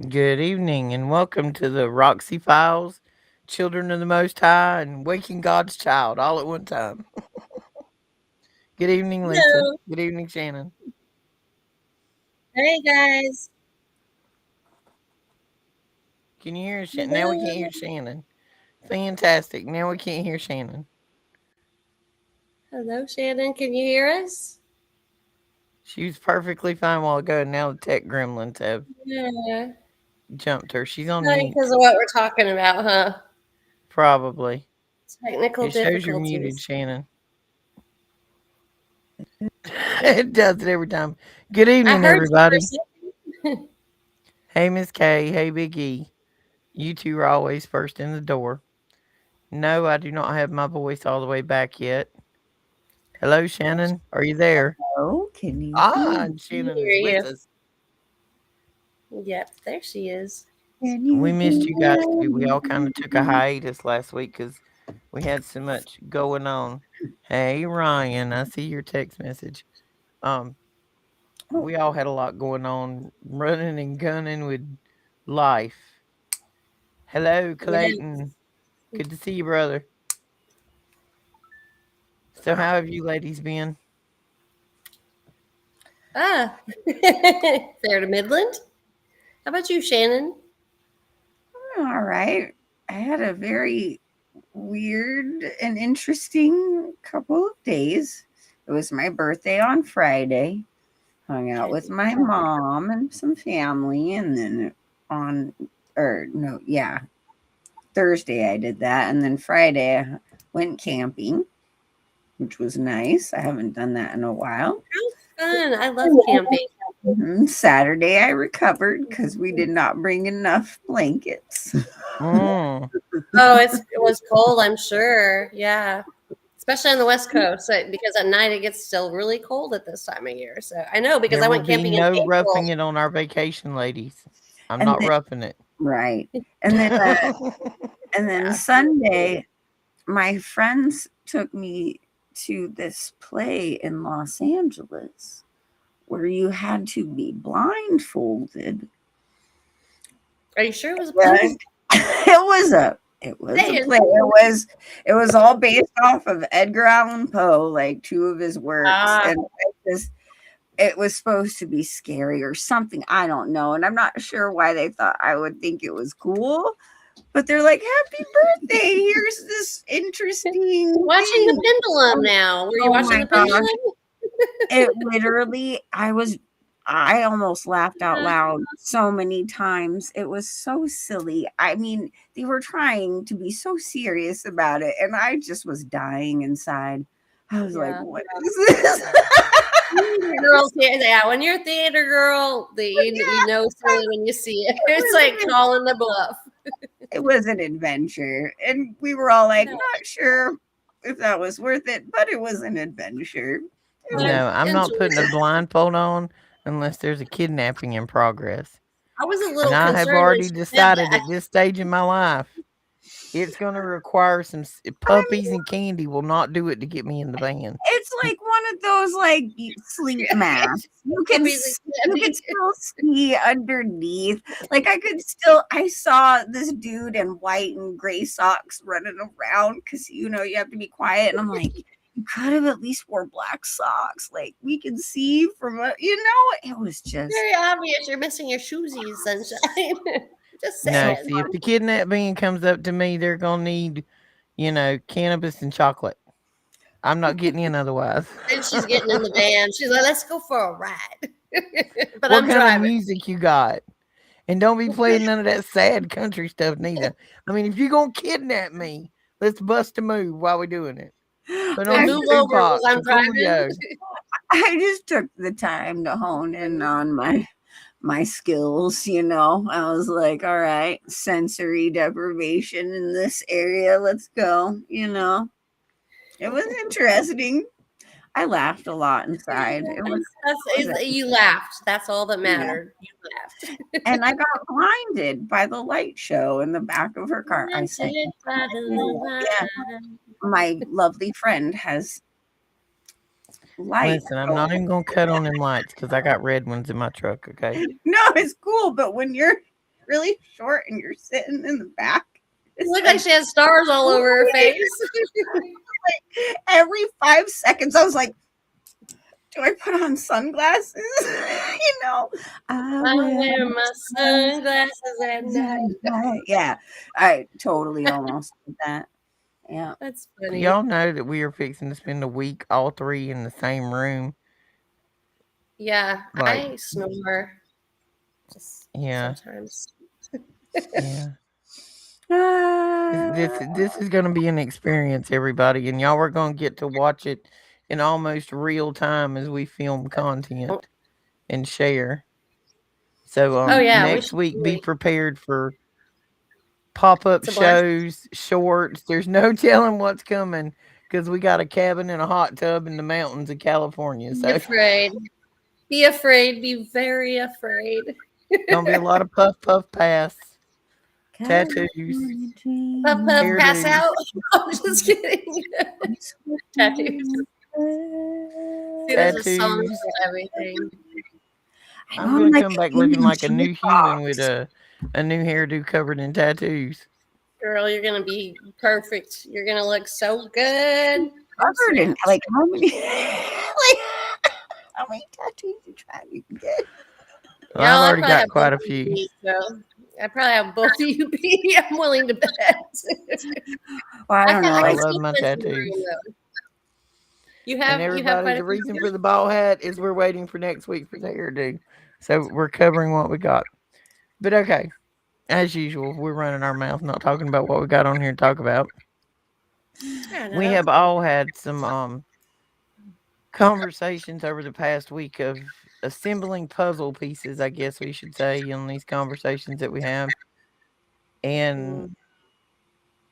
Good evening and welcome to the Roxy Files, Children of the Most High, and Waking God's Child all at one time. Good evening, Lisa. Hello. Good evening, Shannon. Hey guys. Can you hear Shannon? Now we can't Hello. hear Shannon. Fantastic. Now we can't hear Shannon. Hello, Shannon. Can you hear us? She was perfectly fine a while ago, and now the tech gremlins have Yeah. jumped her. She's on Probably mute, because of what we're talking about, huh? probably. Technical It shows you're muted, difficulties. Shannon. It does it every time. Good I evening, heard you for a everybody. second. Hey, Miss K. Hey, Big E. You two are always first in the door. No, I do not have my voice all the way back yet. Hello, Shannon. Are you there? Oh, can you Ah, hear? and I Shannon hear is with you. us. Yep, there she is. Can We you missed you guys hear too. We all kind of me? took a hiatus last week because we had so much going on. Hey, Ryan, I see your text message. Um, Oh, we all had a lot going on, running and gunning with life. Hello, Yeah. Clayton. Good to see you, brother. So, how have you ladies been? Ah. Fair to Midland. How about you, Shannon? all right. I had a very weird and interesting couple of days. It was my birthday on Friday. Hung out with my mom and some family, and then on, or no, yeah, Thursday I did that, and then Friday I went camping, which was nice. I haven't done that in a while. Fun. I love camping. Saturday I recovered because we did not bring enough blankets. Mm. Oh, it was cold, I'm sure. Yeah. Especially on the West Coast, because at night it gets still really cold at this time of year. So I know because There I will went be camping in no April. roughing it on our vacation, ladies. I'm And not then roughing it. right. And then Yeah. Sunday my friends took me to this play in Los Angeles where you had to be blindfolded. Are you sure it was a play? Right. It was a Saying. play. It was all based off of Edgar Allan Poe, like two of his works, Ah, and it was supposed to be scary or something. I don't know, and I'm not sure why they thought I would think it was cool. But they're like, "Happy birthday! Here's this interesting watching the thing." pendulum Oh, now. Were you oh watching my the gosh! pendulum? It literally, I almost laughed out loud so many times. It was so silly. I mean, they were trying to be so serious about it, and I just was dying inside. I was like, Yeah. "What is this?" Theater girls, yeah. When you're a theater girl, you know silly when you see it. It It's was like calling the bluff. an adventure, and we were all like, No, not sure if that was worth it, but it was an adventure. It I No, was I'm not enjoyed putting a it. blindfold on unless there's a kidnapping in progress. I was a And little I have concerned when already she said decided that. at this stage in my life, it's going to require some I puppies and candy will not do it to get me in the van. It's like one of those like sleep masks. Puppies and You can candy. still see underneath. Like I saw this dude in white and gray socks running around because you have to be quiet. And I'm like, you could have at least wore black socks. Like we can see from it was just Very obvious you're missing your shoesies, sunshine. Just No, saying. see, if the kidnap van comes up to me, they're going to need, cannabis and chocolate. I'm not getting in otherwise. Then she's getting in the van. She's like, let's go for a ride. But What I'm kind of driving. music you got? And don't be playing none of that sad country stuff neither. I mean, if you're gonna kidnap me, let's bust a move while we're doing it. Put Then on I some move over Tupac, while I'm some driving. Coolio. I just took the time to hone in on my skills. I was like, all right, sensory deprivation in this area, let's go. It was interesting. I laughed a lot inside. You laughed. That's all that Yeah. mattered. You laughed. And I got blinded by the light show in the back of her car. I said, Wanted by the yeah, line. my lovely friend has light. Listen, I'm not even gonna cut on them lights because I got red ones in my truck. Okay. No, it's cool, but when you're really short and you're sitting in the back. It It's looked like like she had stars all over her face. every 5 seconds, I was like, do I put on sunglasses? I I wear wear my my sunglasses at sunglasses night. at night. Yeah, I totally almost did that. Yeah. That's Do funny. y'all know that we are fixing to spend a week all three in the same room? Yeah, Like, I snore just yeah, sometimes. yeah. This Ah, is gonna be an experience, everybody, and y'all are gonna get to watch it in almost real time as we film Oh, content and share. So oh yeah, we next should week be really. prepared for pop-up It's a bunch. shows, shorts. There's no telling what's coming because we got a cabin and a hot tub in the mountains of California. Be So afraid. Be afraid. Be very afraid. gonna be a lot of puff puff pass, tattoos, California Puff puff, dreaming pass hairdos. out. I'm just kidding. on slipping Tattoos. See, there's a song Tattoos. for everything. I know I'm I'm gonna like come back a looking human like a new human with jukebox. a new hairdo covered in tattoos. Girl, you're gonna be perfect. You're gonna look so good. I'm Covered in serious. like how many like how many tattoos you trying to get? Well, I've Y'all, I already probably got have both quite a of you few. beat, so I probably have both of you beat. I'm willing to bet. Well, I don't know. I I can Like love still my sense in the room tattoos. though. And You have everybody, quite a the few reason too? for the ball hat is we're waiting for next week for the hairdo. So we're covering what we got. But okay, as usual, we're running our mouth, not talking about what we got on here to talk about. Yeah, no, We that's have good. all had some conversations over the past week of assembling puzzle pieces, I guess we should say, on these conversations that we have. And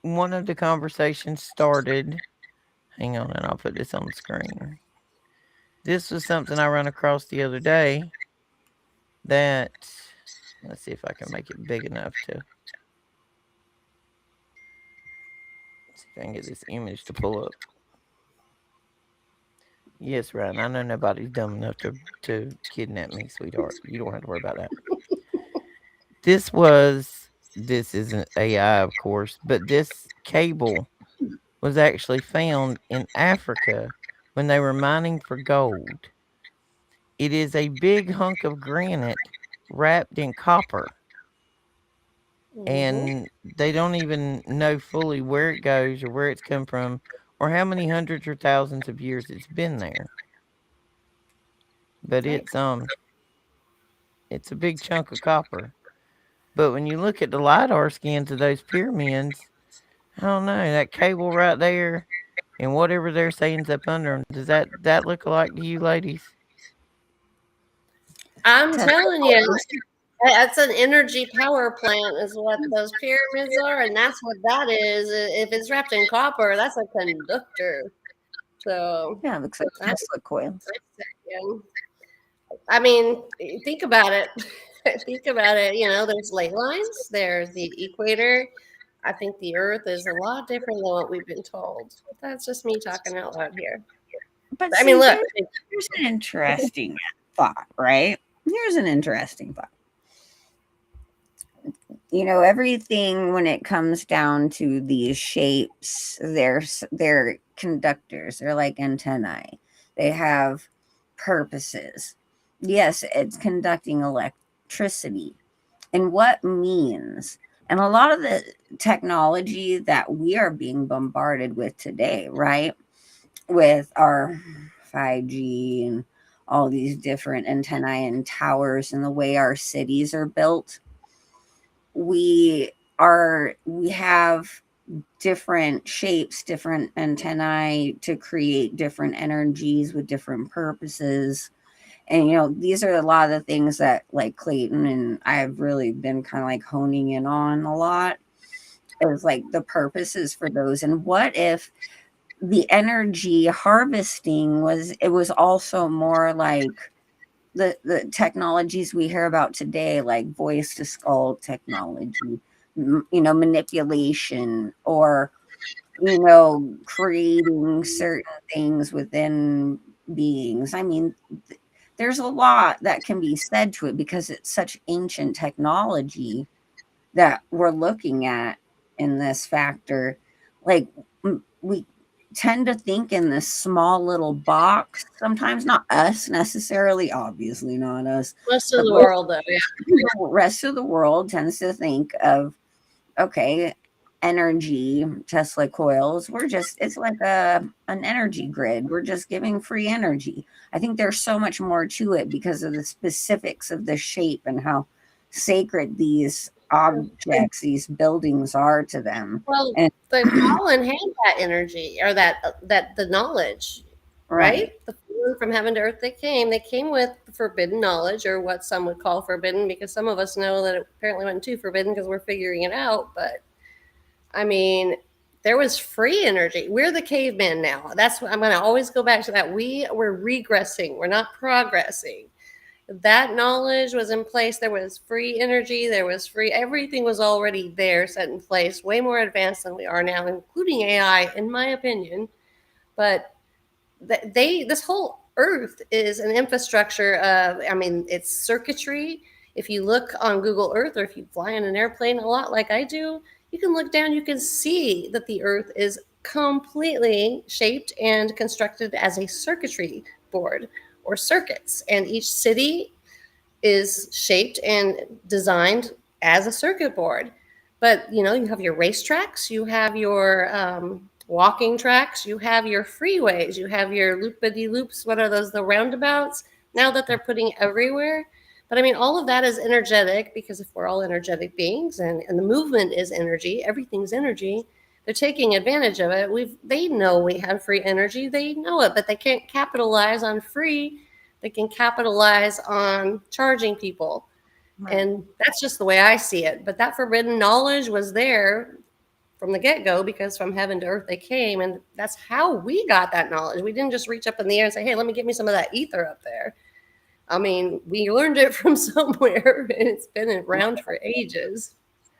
Mm. one of the conversations started. Hang on, and I'll put this on the screen. This was something I ran across the other day that, let's see if I can make it big enough to see if I can get this image to pull up. Yes, Ryan, I know nobody's dumb enough to kidnap me, sweetheart. You don't have to worry about that. This isn't AI, of course, but this cable was actually found in Africa when they were mining for gold. It is a big hunk of granite wrapped in copper, Mhm. and they don't even know fully where it goes or where it's come from or how many hundreds or thousands of years it's been there. But Right. it's a big chunk of copper. But when you look at the lidar scans of those pyramids, I don't know, that cable right there and whatever they're saying's up under them, does that look alike to you ladies? I'm telling you, Testicles. that's an energy power plant, is what those pyramids are, and that's what that is. If it's wrapped in copper, that's a conductor. So, Yeah, it looks like I, Tesla coils. I mean, think about it. Think about it. You know, there's ley lines. There's the equator. I think the Earth is a lot different than what we've been told. That's just me talking out loud here. But I mean, see, look. there's an interesting thought, right? Here's an interesting thought. Everything when it comes down to these shapes, they're conductors. They're like antennae. They have purposes. Yes, it's conducting electricity. And what means? And a lot of the technology that we are being bombarded with today, right? With our 5G and all these different antennae and towers and the way our cities are built, we have different shapes, different antennae to create different energies with different purposes. And these are a lot of the things that like Clayton and I've really been kind of like honing in on a lot, is like the purposes for those. And what if the energy harvesting was also more like the technologies we hear about today, like voice to skull technology, manipulation, or creating certain things within beings. I mean, there's a lot that can be said to it because it's such ancient technology. that we're looking at in this factor. Like, we tend to think in this small little box sometimes, not us necessarily, obviously not us, Most of but the most world, though, yeah. the rest of the world tends to think of, okay, energy, Tesla coils, we're just, it's like an energy grid. We're just giving free energy. I think there's so much more to it because of the specifics of the shape and how sacred these objects, these buildings are to them. Well, And the fallen had that energy or that the knowledge, right? right, The fallen from heaven to earth they came with forbidden knowledge, or what some would call forbidden, because some of us know that it apparently wasn't too forbidden because we're figuring it out. But I mean, there was free energy. We're the cavemen now. That's what I'm going to always go back to that. We're regressing. We're not progressing. That knowledge was in place. There was free energy. There was free, everything was already there, set in place, way more advanced than we are now, including AI, in my opinion. But this whole earth is an infrastructure of, I mean, it's circuitry. If you look on Google Earth, or if you fly in an airplane a lot like I do, you can look down, you can see that the earth is completely shaped and constructed as a circuitry board or circuits, and each city is shaped and designed as a circuit board. But you have your racetracks, you have your walking tracks, you have your freeways, you have your loopity loops. What are those? The roundabouts. Now that they're putting everywhere. But I mean, all of that is energetic, because if we're all energetic beings, and the movement is energy, everything's energy. They're taking advantage of it. They know we have free energy. They know it, but they can't capitalize on free. They can capitalize on charging people. right. And that's just the way I see it. But that forbidden knowledge was there from the get go, because from heaven to earth they came. And that's how we got that knowledge. We didn't just reach up in the air and say, hey, let me get me some of that ether up there. I mean, we learned it from somewhere, and it's been around for ages.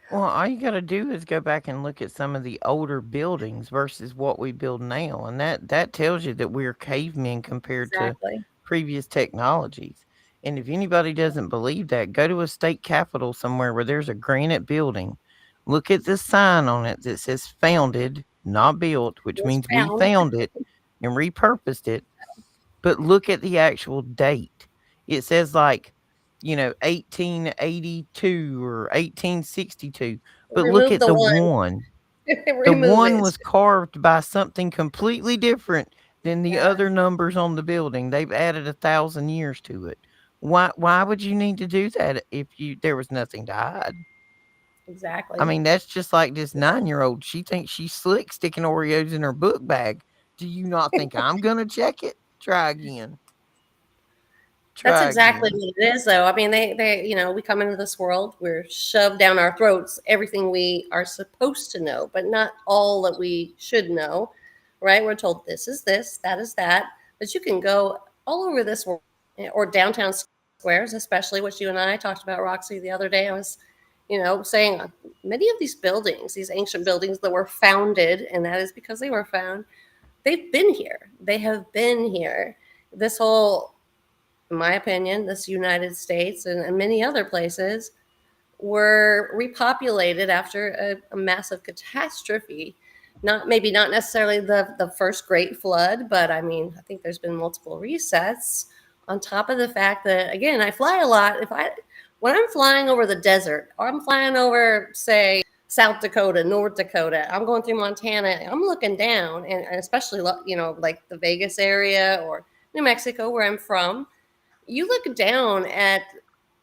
Well, all you gotta do is go back and look at some of the older buildings versus what we build now, and that tells you that we're cavemen compared to Exactly. previous technologies. And if anybody doesn't believe that, go to a state capitol somewhere where there's a granite building. Look at the sign on it that says "founded, not built," which It was means we found. found it and repurposed it. But look at the actual date. It says, like, 1882 or 1862. But look Remove at the the one. one. The Remove one it. was carved by something completely different than the Yeah, other numbers on the building. They've added 1,000 years to it. Why would you need to do that if there was nothing to hide? I exactly. mean, that's just like this 9-year-old. She thinks she's slick sticking Oreos in her book bag. Do you not think I'm gonna check it? Try again. That's Try exactly again. what it is, though. I mean, we come into this world, we're shoved down our throats everything we are supposed to know, but not all that we should know, right? We're told this is this, that is that, but you can go all over this world, or downtown squares, especially, which you and I talked about, Roxy, the other day. I was, saying many of these buildings, these ancient buildings that were founded, and that is because they were found, they've been here. They have been here. This whole, in my opinion, this United States and many other places were repopulated after a massive catastrophe. Not necessarily the first great flood, but I mean, I think there's been multiple resets. On top of the fact that, again, I fly a lot. If I When I'm flying over the desert, or I'm flying over, say, South Dakota, North Dakota, I'm going through Montana, I'm looking down, and especially, like the Vegas area or New Mexico, where I'm from, you look down at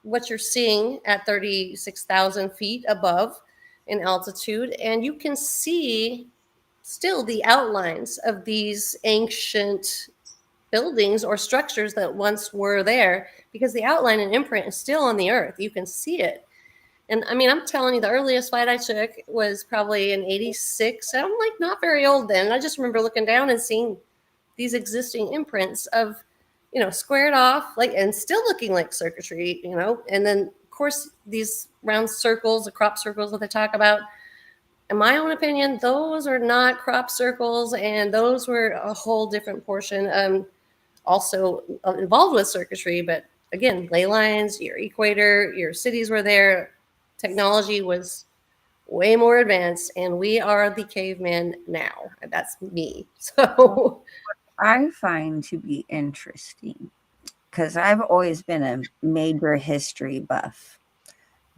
what you're seeing at 36,000 feet above in altitude, and you can see still the outlines of these ancient buildings or structures that once were there, because the outline and imprint is still on the earth. You can see it. And I mean, I'm telling you, the earliest flight I took was probably in 86. I'm like not very old then. I just remember looking down and seeing these existing imprints of, squared off, like, and still looking like circuitry, and then of course these round circles, the crop circles that they talk about. In my own opinion, those are not crop circles, and those were a whole different portion, also involved with circuitry. But again, ley lines, your equator, your cities were there. Technology was way more advanced, and we are the caveman now. That's me. Well, So I find to be interesting because I've always been a major history buff,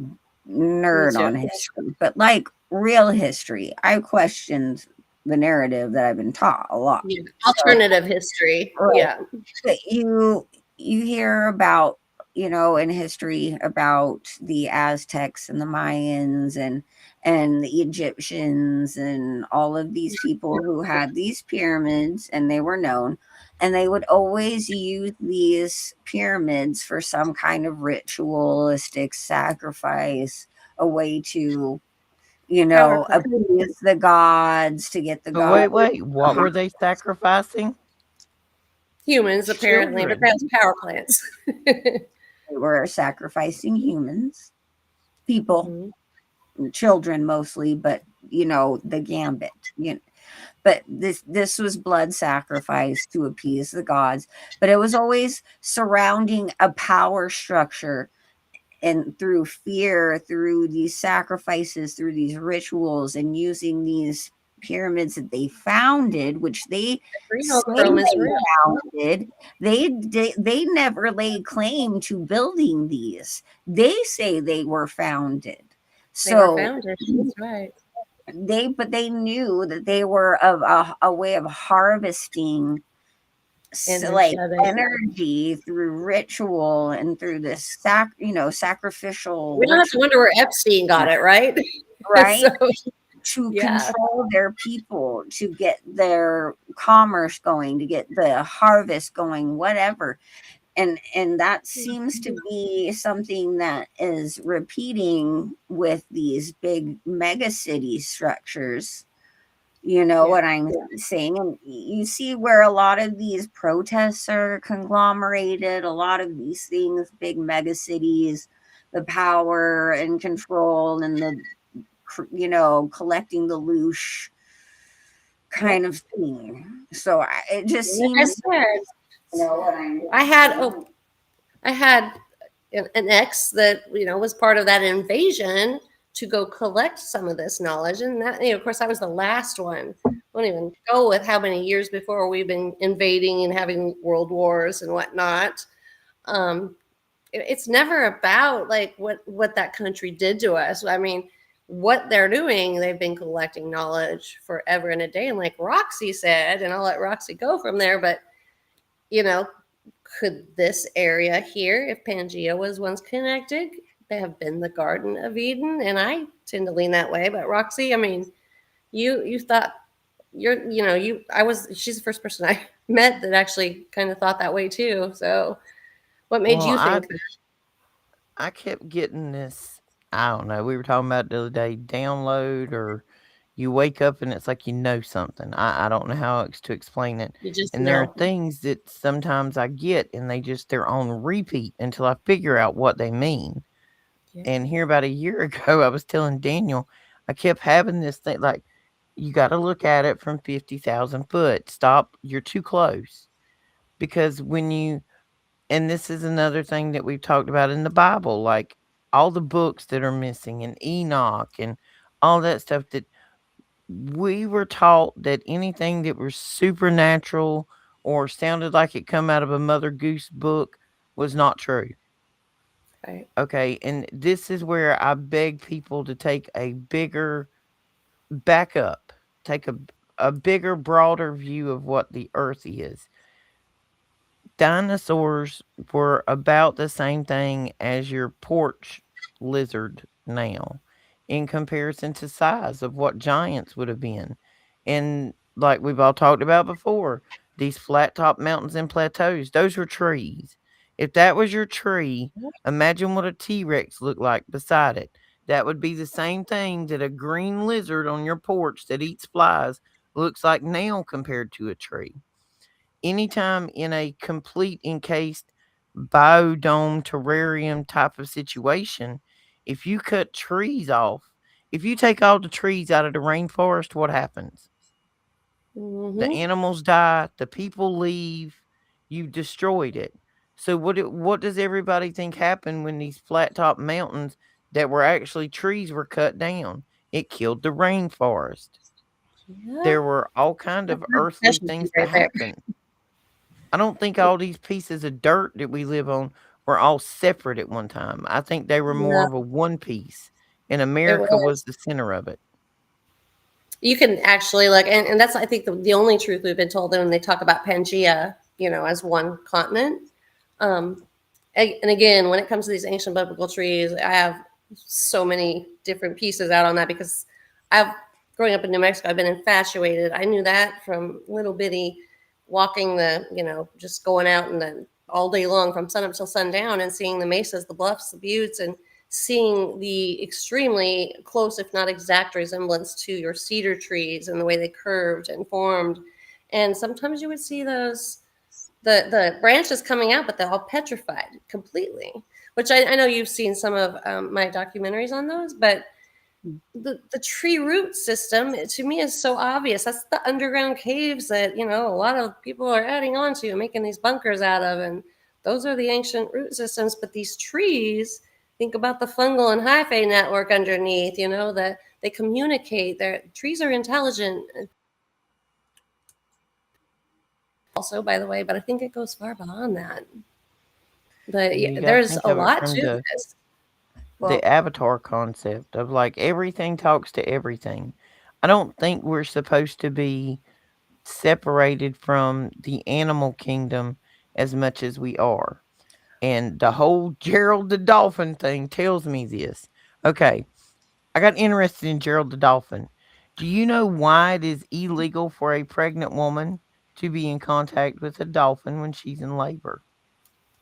me nerd too. on history, but like real history, I questioned the narrative that I've been taught a lot. Yeah. So, Alternative history. right. Yeah. But you hear about, in history about the Aztecs and the Mayans and the Egyptians and all of these people who had these pyramids, and they were known, and they would always use these pyramids for some kind of ritualistic sacrifice, a way to, Power play. appease the gods, to get the But wait, gods. wait, what were they sacrificing? Humans apparently, but Children. that's power plants. They were sacrificing humans, people, Hmm. children mostly, but the gambit. But this was blood sacrifice to appease the gods, but it was always surrounding a power structure, and through fear, through these sacrifices, through these rituals, and using these pyramids that they founded, which they say Adrenochrome is they real. founded. They never laid claim to building these. They say they were founded. They were So founded. That's right. they knew that they were a way of harvesting, like Energetic. energy through ritual and through this sacrificial We don't have to ritual, wonder where Epstein got it, right? right? So To yeah. control their people, to get their commerce going, to get the harvest going, whatever. And that seems to be something that is repeating with these big mega city structures. You know Yeah. what I'm saying? And you see where a lot of these protests are conglomerated, a lot of these things, big mega cities, the power and control and the, collecting the loosh Yep. kind of thing. So it just Like I seems, said, what I'm I had saying. I had an ex that was part of that invasion to go collect some of this knowledge, and that of course I was the last one. I won't even go with how many years before we've been invading and having world wars and whatnot. Um, it's never about like what that country did to us. I mean, what they're doing, they've been collecting knowledge forever and a day. And like Roxy said, and I'll let Roxy go from there, but you know, could this area here, if Pangea was once connected, have been the Garden of Eden? And I tend to lean that way. But Roxy, I mean, you thought you I was she's the first person I met that actually kind of thought that way too. So what made Well, you I think that? I kept getting this. I don't know. We were talking about it the other day. Download, or you wake up and it's like you know something. I don't know how else to explain it. You just And there are know. things that sometimes I get, and they're on repeat until I figure out what they mean. Yeah. And here about a year ago, I was telling Daniel, I kept having this thing like, you got to look at it from 50,000 foot. Stop. You're too close. Because when you and this is another thing that we've talked about in the Bible, like all the books that are missing and Enoch and all that stuff, that we were taught that anything that was supernatural or sounded like it come out of a Mother Goose book was not true. Right. Okay, and this is where I beg people to take a bigger back up, take a bigger, broader view of what the earth is. Dinosaurs were about the same thing as your porch lizard now, in comparison to size of what giants would have been. And like we've all talked about before, these flat top mountains and plateaus, those were trees. If that was your tree, imagine what a T Rex looked like beside it. That would be the same thing that a green lizard on your porch that eats flies looks like now compared to a tree. Anytime in a complete encased biodome terrarium type of situation, if you cut trees off, if you take all the trees out of the rainforest, what happens? The Mm-hmm. animals die, the people leave, you've destroyed it. So what does everybody think happened when these flat top mountains that were actually trees were cut down. It killed the rainforest. Yeah, There were all kind that's of a earthly specialty things that right there. happened. I don't think all these pieces of dirt that we live on were all separate at one time. I think they were more No, of a one piece, and it America was was. the center of it. You can actually look, and that's I think the only truth we've been told when they talk about Pangea, as one continent. Um, and again, when it comes to these ancient biblical trees, I have so many different pieces out on that because I've growing up in New Mexico, I've been infatuated. I knew that from little bitty walking just going out and then all day long from sun up till sundown and seeing the mesas, the bluffs, the buttes, and seeing the extremely close, if not exact, resemblance to your cedar trees and the way they curved and formed. And sometimes you would see those the branches coming out, but they're all petrified completely. Which I know you've seen some of my documentaries on those, but the tree root system to me is so obvious. That's the underground caves that a lot of people are adding on to and making these bunkers out of, and those are the ancient root systems. But these trees, think about the fungal and hyphae network underneath. That they communicate. Their trees are intelligent also, by the way, but I think it goes far beyond that. But You got to there's think a of it lot from to the this. the Well, avatar concept of like everything talks to everything. I don't think we're supposed to be separated from the animal kingdom as much as we are. And the whole Gerald the dolphin thing tells me this. Okay, I got interested in Gerald the dolphin. Do you know why it is illegal for a pregnant woman to be in contact with a dolphin when she's in labor?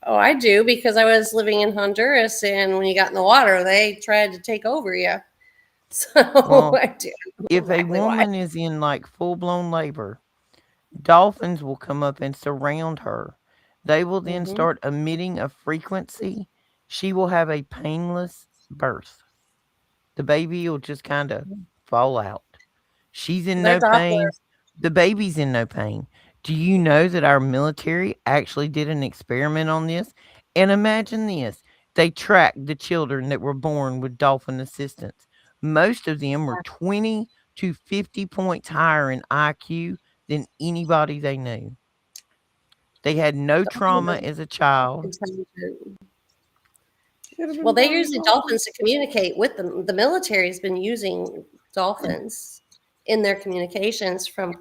Oh, I do because I was living in Honduras, and when you got in the water, they tried to take over you. So Well, I do know if a exactly why. woman is in like full blown labor, dolphins will come up and surround her. They will then Hmm. start emitting a frequency. She will have a painless birth. The baby will just kind of fall out. She's in They're no pain. Dopplers. The baby's in no pain. Do you know that our military actually did an experiment on this? And imagine this, they tracked the children that were born with dolphin assistance. Most of them were 20 to 50 points higher in IQ than anybody they knew. They had no Dolphins trauma are as a child. intelligent. should have Well, been they're born using dolphins. dolphins to communicate with them. The military has been using dolphins in their communications from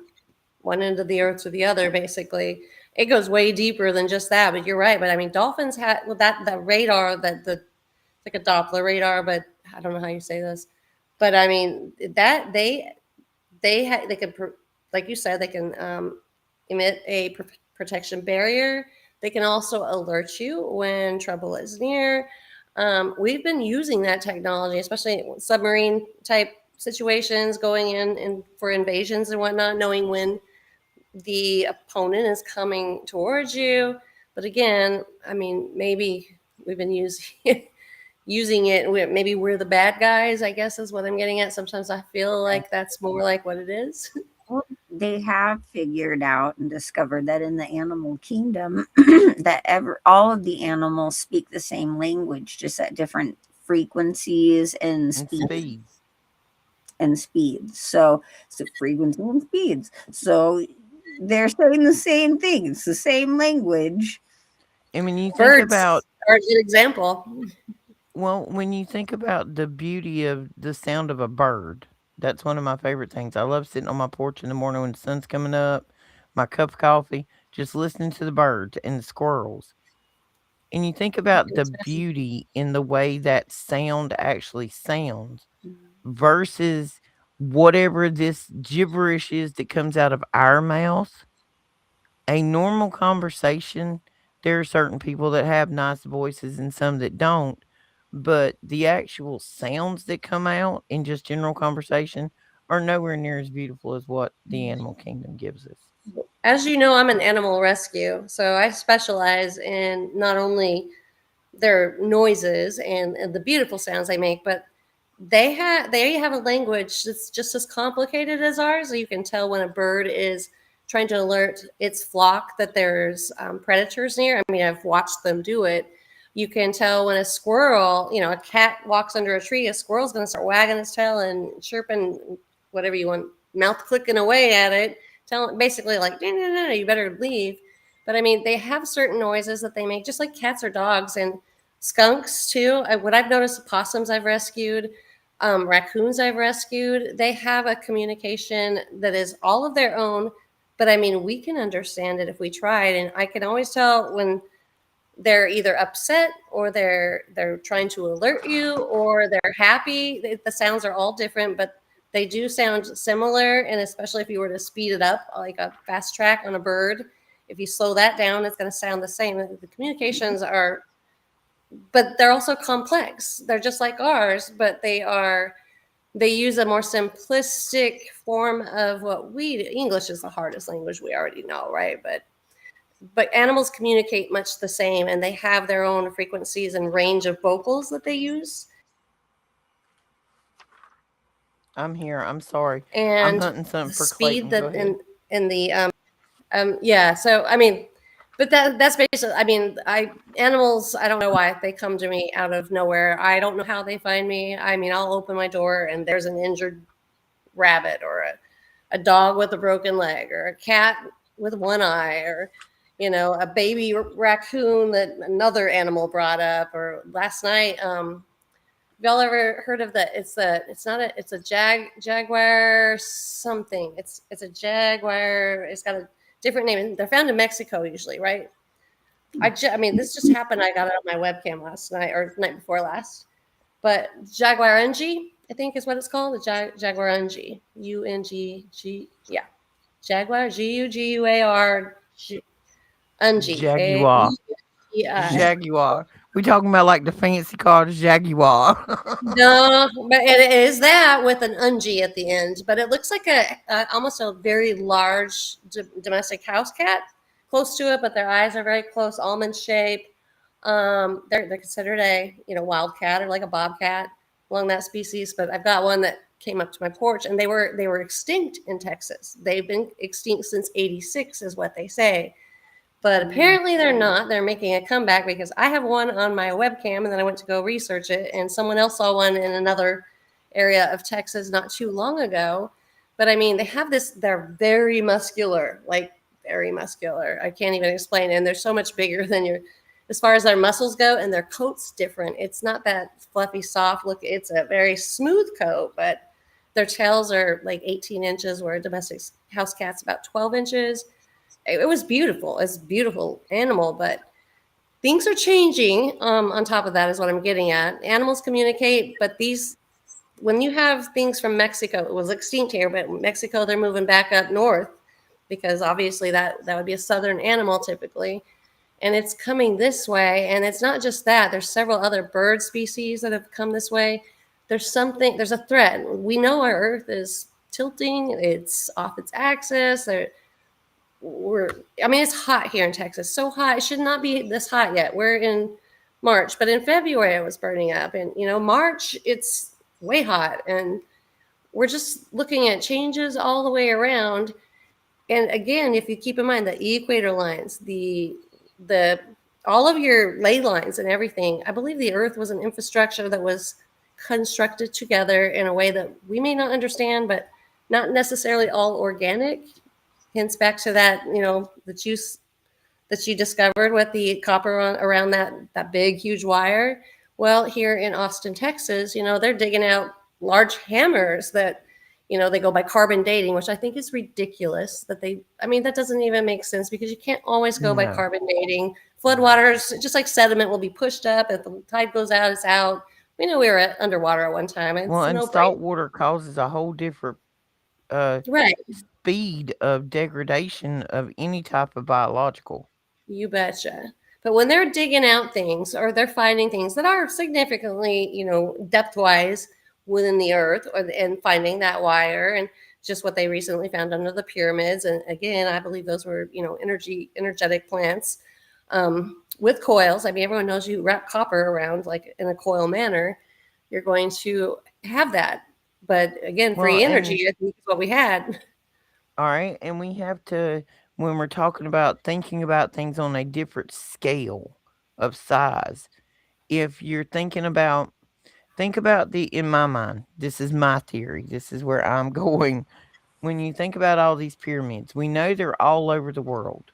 one end of the earth to the other. Basically, it goes way deeper than just that. But you're right. But I mean, dolphins had that radar that the like a Doppler radar, but I don't know how you say this. But I mean that they can like you said they can emit a protection barrier. They can also alert you when trouble is near. We've been using that technology, especially submarine type situations, going in and for invasions and whatnot, knowing when the opponent is coming towards you. But again, I mean, maybe we've been using it. Maybe we're the bad guys, I guess is what I'm getting at. Sometimes I feel like that's more like what it is. Well, they have figured out and discovered that in the animal kingdom, that all of the animals speak the same language, just at different frequencies and And speed speeds. and speeds. So frequency and speeds. So they're saying the same thing. It's the same language. And when you think about, Birds are a good example. well, when you think about the beauty of the sound of a bird, that's one of my favorite things. I love sitting on my porch in the morning when the sun's coming up, my cup of coffee, just listening to the birds and the squirrels. And you think about the beauty in the way that sound actually sounds versus whatever this gibberish is that comes out of our mouth. A normal conversation, there are certain people that have nice voices and some that don't, but the actual sounds that come out in just general conversation are nowhere near as beautiful as what the animal kingdom gives us. As you know, I'm an animal rescue, so I specialize in not only their noises and the beautiful sounds they make, but they have a language that's just as complicated as ours. So you can tell when a bird is trying to alert its flock that there's predators near. I mean, I've watched them do it. You can tell when a squirrel, a cat walks under a tree, a squirrel's going to start wagging its tail and chirping, whatever you want, mouth clicking away at it, telling basically like, no, no, no, you better leave. But I mean, they have certain noises that they make, just like cats or dogs and skunks too. What I've noticed, possums I've rescued, raccoons I've rescued, they have a communication that is all of their own. But I mean, we can understand it if we tried, and I can always tell when they're either upset or they're trying to alert you or they're happy. The sounds are all different, but they do sound similar. And especially if you were to speed it up, like a fast track on a bird, if you slow that down, it's going to sound the same. The communications are, but they're also complex. They're just like ours, but they use a more simplistic form of what we do. English is the hardest language, we already know, right? But animals communicate much the same, and they have their own frequencies and range of vocals that they use. I'm here. I'm sorry. I'm And hunting something the for speed Clayton. Go that ahead. in the yeah. So I mean, but that's basically. I mean, I animals. I don't know why they come to me out of nowhere. I don't know how they find me. I mean, I'll open my door and there's an injured rabbit or a dog with a broken leg or a cat with one eye or a baby raccoon that another animal brought up. Or last night, have y'all ever heard of it's not a, it's a jaguar something. It's a jaguar. It's got a different name, and they're found in Mexico usually, right? I mean, this just happened. I got it on my webcam last night or night before last. But jaguarungi, I think is what it's called. The jaguarungi, UNGG, yeah, jaguar, GUGUAR, ungi, Jaguar. AUGI. Jaguar. We talking about like the fancy car, the Jaguar. No, but it is that with an ungi at the end. But it looks like a almost a very large domestic house cat, close to it, but their eyes are very close, almond shape. They're considered a wildcat or like a bobcat along that species. But I've got one that came up to my porch, and they were extinct in Texas. They've been extinct since '86, is what they say. But apparently they're not. They're making a comeback because I have one on my webcam, and then I went to go research it, and someone else saw one in another area of Texas not too long ago. But I mean, they have this. They're very muscular, like very muscular. I can't even explain. And they're so much bigger than your, as far as their muscles go, and their coat's different. It's not that fluffy, soft look. It's a very smooth coat, but their tails are like 18 inches, where a domestic house cat's about 12 inches. It was beautiful. It's a beautiful animal, but things are changing. On top of that is what I'm getting at. Animals communicate, but when you have things from Mexico, it was extinct here, but Mexico, they're moving back up north because obviously that would be a southern animal typically. And it's coming this way. And it's not just that. There's several other bird species that have come this way. There's a threat. We know our Earth is tilting. It's off its axis. We're I mean, it's hot here in Texas. So hot. It should not be this hot yet. We're in March, but in February it was burning up. And March it's way hot. And we're just looking at changes all the way around. And again, if you keep in mind the equator lines, the all of your ley lines and everything, I believe the earth was an infrastructure that was constructed together in a way that we may not understand, but not necessarily all organic. Hence back to that, the juice that you discovered with the copper around that big, huge wire. Well, here in Austin, Texas, they're digging out large hammers that, they go by carbon dating, which I think is ridiculous. I mean, that doesn't even make sense because you can't always go by No. carbon dating. Floodwaters, just like sediment, will be pushed up. If the tide goes out, it's out. We know we were underwater at one time. Well, It's and no brainer. salt water causes a whole different uh Right. speed of degradation of any type of biological. You betcha. But when they're digging out things or they're finding things that are significantly, depth wise within the earth and finding that wire and just what they recently found under the pyramids. And again, I believe those were, energetic plants with coils. I mean, everyone knows you wrap copper around like in a coil manner, you're going to have that. But again, Well, free and energy, I think is what we had. all right, and we have to when we're talking about thinking about things on a different scale of size. if you're thinking about, think about the, in my mind, this is my theory, this is where I'm going. When you think about all these pyramids, we know they're all over the world,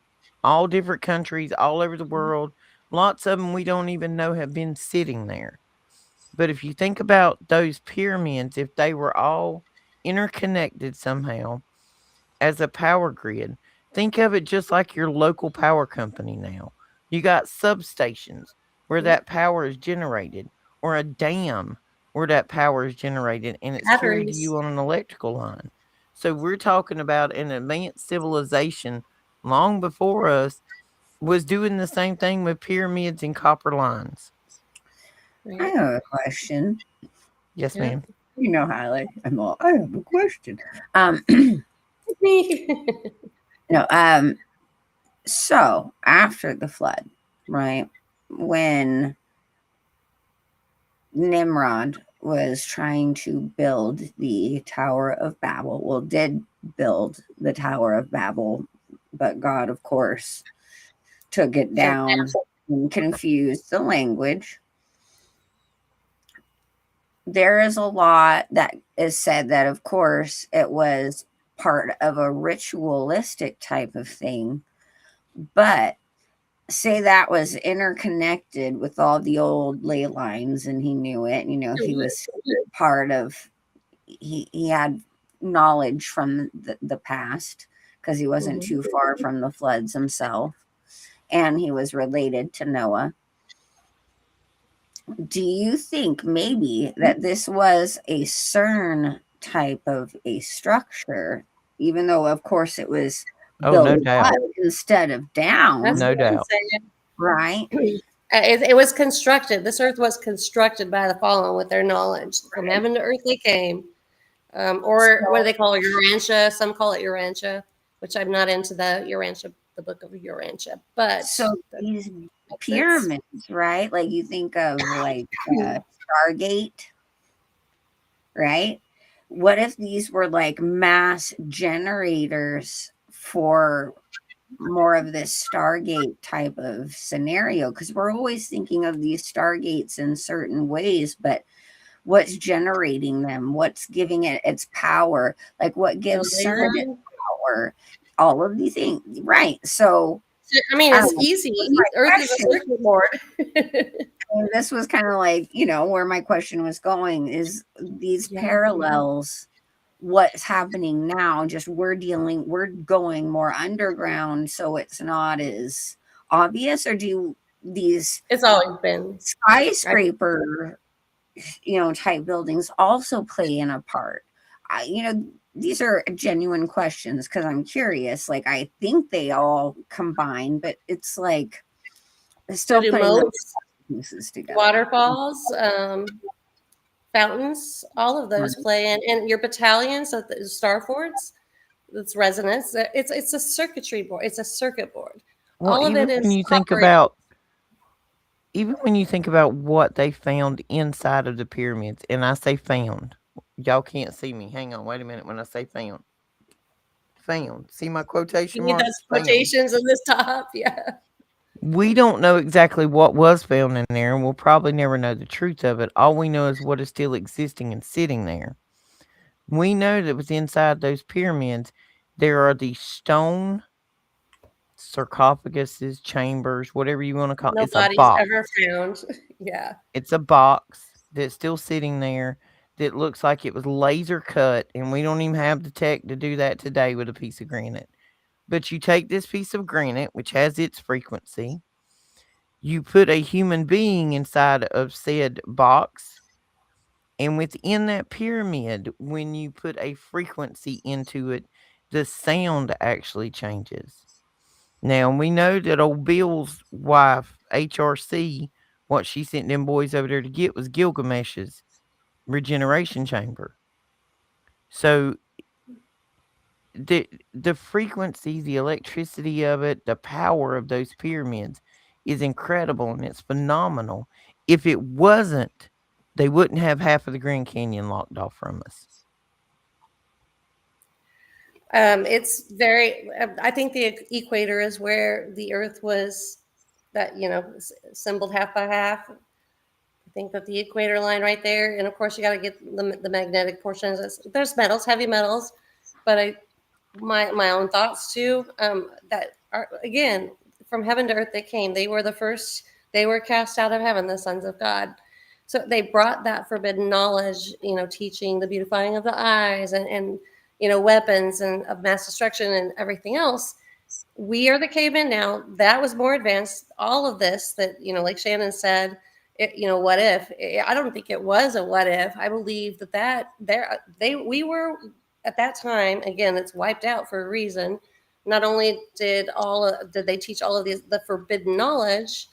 all different countries, all over the world. Lots of them we don't even know have been sitting there. But if you think about those pyramids, if they were all interconnected somehow as a power grid, think of it just like your local power company now. You got substations where that power is generated, or a dam where that power is generated and it's carried to Batteries. you on an electrical line. So we're talking about an advanced civilization long before us was doing the same thing with pyramids and copper lines. I Right. have a question. Yes, Yep. ma'am. You know how I'm all, I have a question. Me. No, so after the flood, right? When Nimrod was trying to build the Tower of Babel, well, did build the Tower of Babel, but God, of course, took it So down and confused the language. There is a lot that is said that, of course, it was part of a ritualistic type of thing, but say that was interconnected with all the old ley lines and he knew it, he was part of, he had knowledge from the past because he wasn't mhm. too far from the floods himself, and he was related to Noah. Do you think maybe that this was a CERN type of a structure, even though, of course, it was Oh, built no up doubt. instead of That's down, No what I'm doubt. saying. right? It was constructed. This earth was constructed by the fallen with their knowledge. From heaven to earth they came. Or what do So they call it? Urantia. Some call it Urantia, which I'm not into the Urantia, the book of Urantia, but so that these makes sense. pyramids, right? Like you think of like Stargate, right? What if these were like mass generators for more of this Stargate type of scenario? Because we're always thinking of these Stargates in certain ways, but what's generating them? What's giving it its power? Like what The gives ley CERN its line. power? All of these things, right? So, I mean, it's was easy. my Earth is a question. circuit board. And this was kind of like, where my question was going is these Yeah. parallels, what's happening now, just we're going more underground so it's not as obvious, or do these It's always been. I, skyscraper, type buildings also play in a part? These are genuine questions because I'm curious. Like, I think they all combine, but it's like so still do putting the moats, pieces together. waterfalls, fountains, all of those play in. And your battalions, so the star forts, it's resonance. It's a circuitry board. It's a circuit board. Well, All of even it when is you think operating. about, even when you think about what they found inside of the pyramids, and I say found, y'all can't see me. Hang on, wait a minute. When I say found, found. See my You quotation need those marks? Found. quotations in this top. Yeah. We don't know exactly what was found in there, and we'll probably never know the truth of it. All we know is what is still existing and sitting there. We know that was inside those pyramids. There are these stone sarcophaguses, chambers, whatever you want to call it. It's a Nobody's box. ever found. Yeah. It's a box that's still sitting there that looks like it was laser cut, and we don't even have the tech to do that today with a piece of granite. But you take this piece of granite, which has its frequency, you put a human being inside of said box, and within that pyramid, when you put a frequency into it, the sound actually changes. Now, we know that old Bill's wife, HRC, what she sent them boys over there to get was Gilgamesh's regeneration chamber. So the frequency, the electricity of it, the power of those pyramids is incredible and it's phenomenal. If it wasn't, they wouldn't have half of the Grand Canyon locked off from us. It's very. I think the equator is where the Earth was. That assembled half by half. think that the equator line right there, and of course you got to get the magnetic portions. There's metals, heavy metals, but my own thoughts too. That are again from heaven to earth they came. They were the first. They were cast out of heaven, the sons of God. So they brought that forbidden knowledge, teaching the beautifying of the eyes and weapons and of mass destruction and everything else. We are the cavemen now. That was more advanced. All of this that, like Shannon said, what if? I don't think it was a what if. I believe that we were at that time. Again, it's wiped out for a reason. Not only did they teach all of the forbidden knowledge,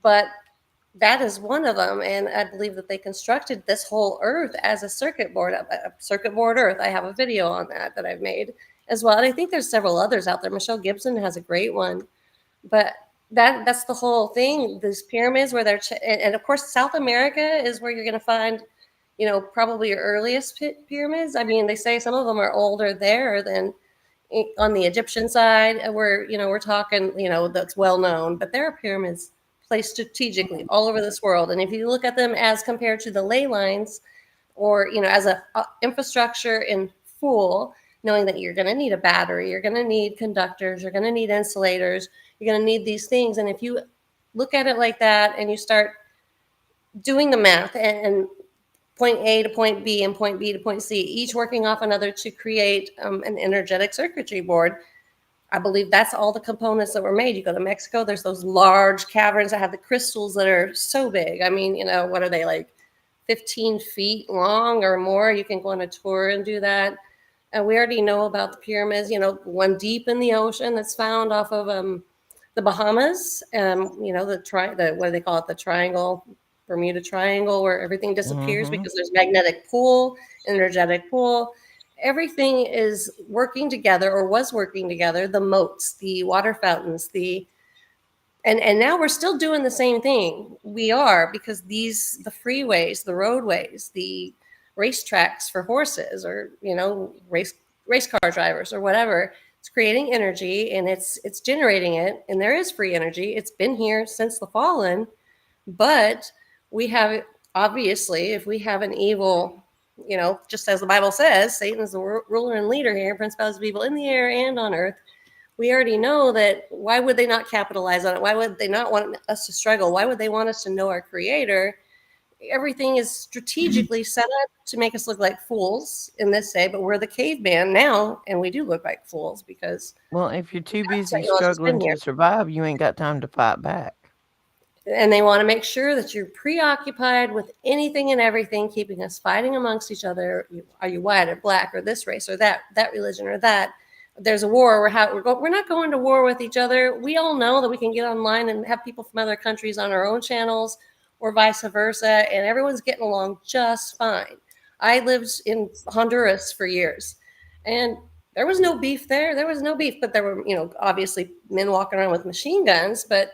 but that is one of them. And I believe that they constructed this whole earth as a circuit board earth. I have a video on that I've made as well. And I think there's several others out there. Michelle Gibson has a great one. But that's the whole thing. These pyramids where and of course, South America is where you're going to find, probably your earliest pyramids. I mean, they say some of them are older there than on the Egyptian side, where we're talking, that's well known. But there are pyramids placed strategically all over this world, and if you look at them as compared to the ley lines, or as a infrastructure in full, knowing that you're going to need a battery, you're going to need conductors, you're going to need insulators, you're going to need these things, and if you look at it like that and you start doing the math and point A to point B and point B to point C, each working off another to create an energetic circuitry board. I believe that's all the components that were made. You go to Mexico, there's those large caverns that have the crystals that are so big. I mean, what are they, like 15 feet long or more? You can go on a tour and do that. And we already know about the pyramids, one deep in the ocean that's found off of the Bahamas. The what do they call it? The triangle, Bermuda Triangle, where everything disappears Mm-hmm. because there's magnetic pull, energetic pull. Everything is working together, or was working together. The moats, the water fountains, and now we're still doing the same thing. We are, because the freeways, the roadways, the racetracks for horses, or race car drivers or whatever. It's creating energy, and it's generating it, and there is free energy. It's been here since the fallen, but we have, obviously, if we have an evil, just as the Bible says, Satan is the ruler and leader here, principalities of evil in the air and on earth. We already know that. Why would they not capitalize on it? Why would they not want us to struggle? Why would they want us to know our creator? Everything is strategically set up to make us look like fools in this day, but we're the caveman now, and we do look like fools because Well, if you're too busy technology's struggling been here. to survive, you ain't got time to fight back. And they want to make sure that you're preoccupied with anything and everything, keeping us fighting amongst each other. Are you white or black or this race or that religion or that? There's a war. We're not going to war with each other. We all know that we can get online and have people from other countries on our own channels, or vice versa, and everyone's getting along just fine. I lived in Honduras for years, and there was no beef there. There was no beef, but there were, obviously men walking around with machine guns, but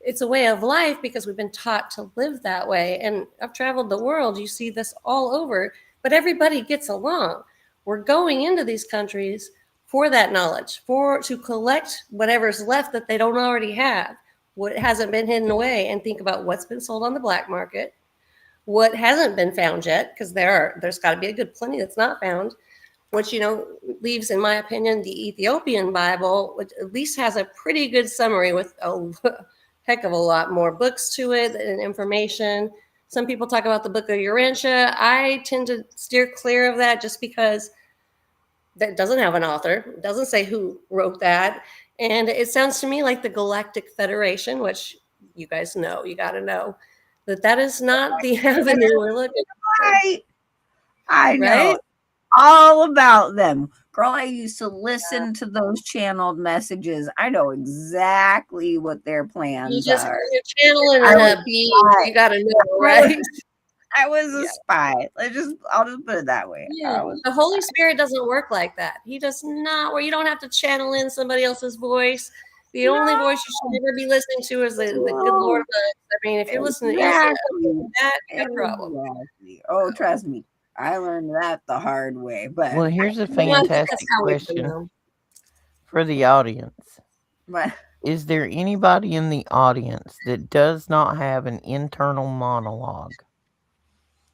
it's a way of life because we've been taught to live that way. And I've traveled the world. You see this all over, but everybody gets along. We're going into these countries for that knowledge, to collect whatever's left that they don't already have, what hasn't been hidden away, and think about what's been sold on the black market, what hasn't been found yet, because there's got to be a good plenty that's not found, which leaves, in my opinion, the Ethiopian Bible, which at least has a pretty good summary with a heck of a lot more books to it and information. Some people talk about the Book of Urantia. I tend to steer clear of that just because that doesn't have an author. It doesn't say who wrote that. And it sounds to me like the Galactic Federation, which you guys know, you got to know that is not the avenue we're looking for, I know right? all about them. Girl, I used to listen to those channeled messages. I know exactly what their plans are. You're channeling I was a being. You got to know, I was right? I was a Yeah. spy. I'll just put it that way. Yeah, I was the Holy Spirit doesn't work like that. He does not, where you don't have to channel in somebody else's voice. The only no, voice you should never be listening to is the good Lord no, of us. I mean, if you're listening to anything other exactly. than that, you got a problem. Exactly. Oh, trust me. I learned that the hard way. But Well, here's a Well, I think that's fantastic how we do question them. for the audience. but Is there anybody in the audience that does not have an internal monologue?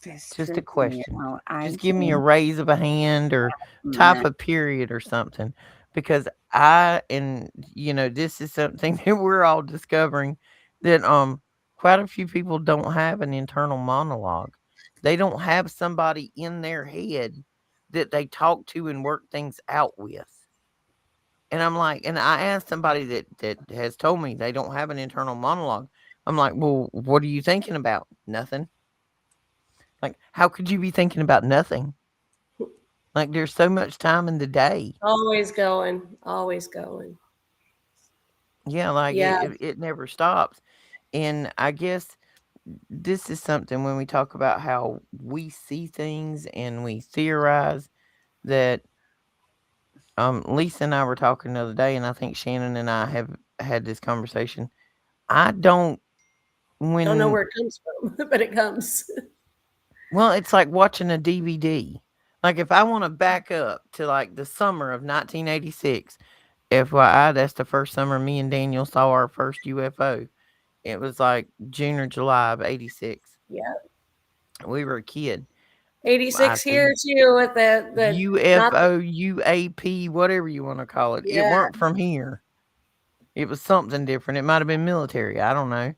That's Just a tripping me question. out. I Just give me a can't. raise of a hand or type a period or something. Because this is something that we're all discovering that quite a few people don't have an internal monologue. They don't have somebody in their head that they talk to and work things out with. And I'm like, and I asked somebody that has told me they don't have an internal monologue. I'm like, well, what are you thinking about? Nothing. Like, how could you be thinking about nothing? Like, there's so much time in the day. Always going, always going. Yeah, like Yeah, it never stops. And I guess this is something when we talk about how we see things and we theorize that Lisa and I were talking the other day, and I think Shannon and I have had this conversation. I don't don't know when where it comes from, but it comes. Well, it's like watching a DVD. Like if I want to back up to like the summer of 1986, FYI, that's the first summer me and Daniel saw our first UFO. It was like June or July of '86. Yeah, We were a kid. I 86 say here too with the not the, UFO, UAP, whatever you want to call it. It yeah, weren't from here. It was something different. It might have been military. I don't know.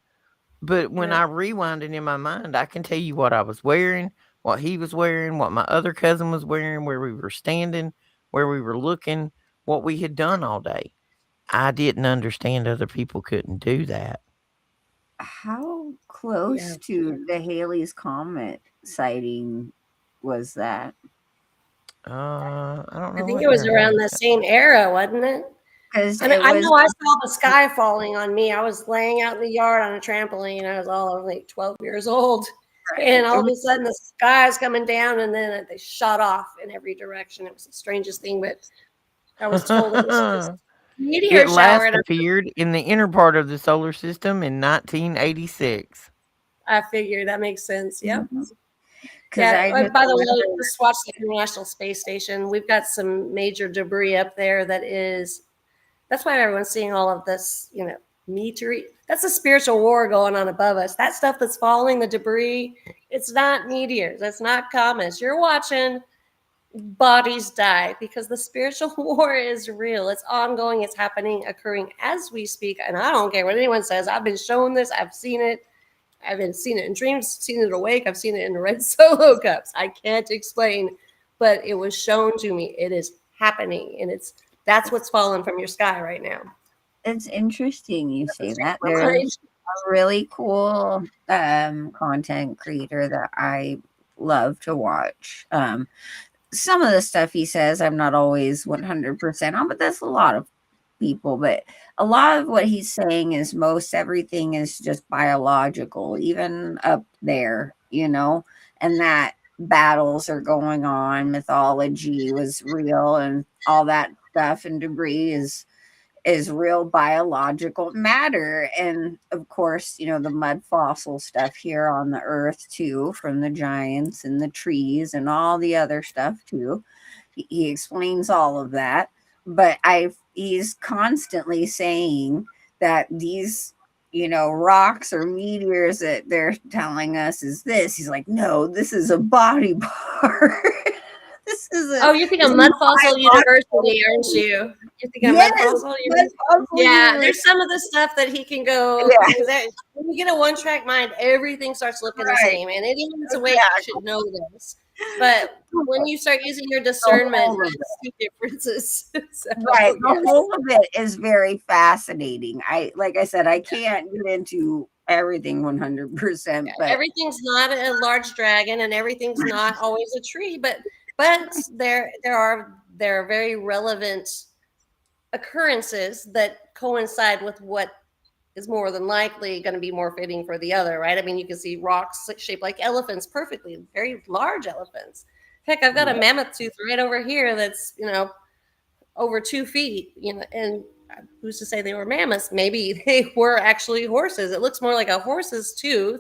But when yeah. I rewind it in my mind, I can tell you what I was wearing, what he was wearing, what my other cousin was wearing, where we were standing, where we were looking, what we had done all day. I didn't understand other people couldn't do that. How Yeah. close to the Halley's Comet sighting was that? I don't I know think what it was year around Haley's the got. same era, wasn't it? Because I mean, it I was know I saw the sky falling on me. I was laying out in the yard on a trampoline. I was all like 12 years old. And right. It all of was a sudden, the sky is coming down, and then they shot off in every direction. It was the strangest thing, but I was told it was just a It meteor shower. last And appeared in the inner part of the solar system in 1986. I figured that makes sense. Yep. because Yeah. I just By the way, remember. just watch the International Space Station. We've got some major debris up there that's why everyone's seeing all of this, meteor. That's a spiritual war going on above us. That stuff that's falling, the debris, it's not meteors. It's not comets. You're watching bodies die because the spiritual war is real. It's ongoing. It's happening, occurring as we speak. And I don't care what anyone says. I've been shown this. I've seen it. I've been seen it in dreams, seen it awake. I've seen it in the red solo cups. I can't explain, but it was shown to me. It is happening, and that's what's falling from your sky right now. It's interesting you That's say what's that. my mind. There's a really cool content creator that I love to watch. Some of the stuff he says I'm not always 100% on, but that's a lot of people. But a lot of what he's saying is most everything is just biological, even up there, and that battles are going on, mythology was real, and all that stuff, and debris is real biological matter. And of course, the mud fossil stuff here on the earth too, from the giants and the trees and all the other stuff too. He explains all of that. But he's constantly saying that these rocks or meteors that they're telling us is this. He's like, no, this is a body part. this is a Oh, you think this of is Mud a Fossil biological University, aren't thing. you? You think of Mud Yes, Fossil Mud University? Fossil Yeah, University. there's some of the stuff that he can go Yeah, because when you get a one track mind, everything starts looking the right. same. And anyone that's awake Exactly. should know this. But when you start using your The discernment, whole of you it. see differences. So Right. The yes, whole of it is very fascinating. Like I said, I can't get into everything 100%, but everything's not a large dragon, and everything's not always a tree. But there are very relevant occurrences that coincide with what is more than likely going to be more fitting for the other, right? I mean, you can see rocks shaped like elephants perfectly, very large elephants. Heck, I've got a yeah, mammoth tooth right over here that's, over 2 feet, and who's to say they were mammoths? Maybe they were actually horses. It looks more like a horse's tooth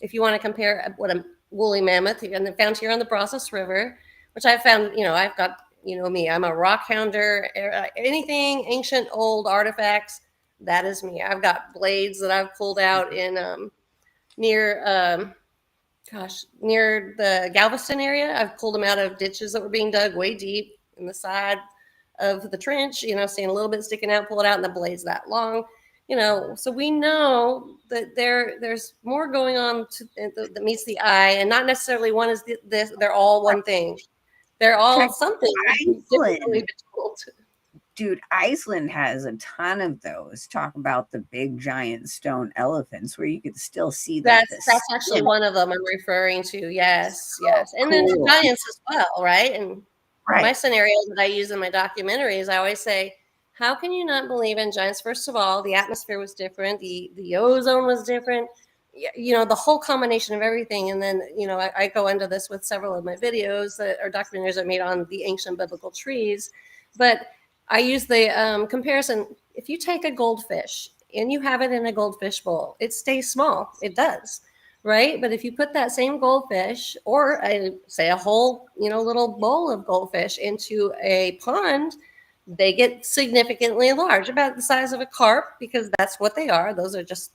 if you want to compare what a woolly mammoth and found here on the Brazos River, which I found, I've got, me, I'm a rock hounder, anything ancient, old artifacts. That is me. I've got blades that I've pulled out in near gosh, near the Galveston area. I've pulled them out of ditches that were being dug way deep in the side of the trench, seeing a little bit sticking out, pull it out, and the blade's that long. So we know that there's more going on that meets the eye, and not necessarily one is this. They're all one thing. They're all Check something different than we've Iceland. been told. Dude, Iceland has a ton of those. Talk about the big giant stone elephants where you could still see like the That's actually skin. one of them I'm referring to. Yes, So yes, and then the cool. giants as well, right? And my Right. scenarios that I use in my documentaries, I always say, how can you not believe in giants? First of all, the atmosphere was different, the ozone was different, the whole combination of everything. And then I go into this with several of my videos that are documentaries I made on the ancient biblical trees, but I use the comparison. If you take a goldfish and you have it in a goldfish bowl, it stays small. It does, right? But if you put that same goldfish, or say a whole, little bowl of goldfish into a pond, they get significantly large, about the size of a carp, because that's what they are. Those are just,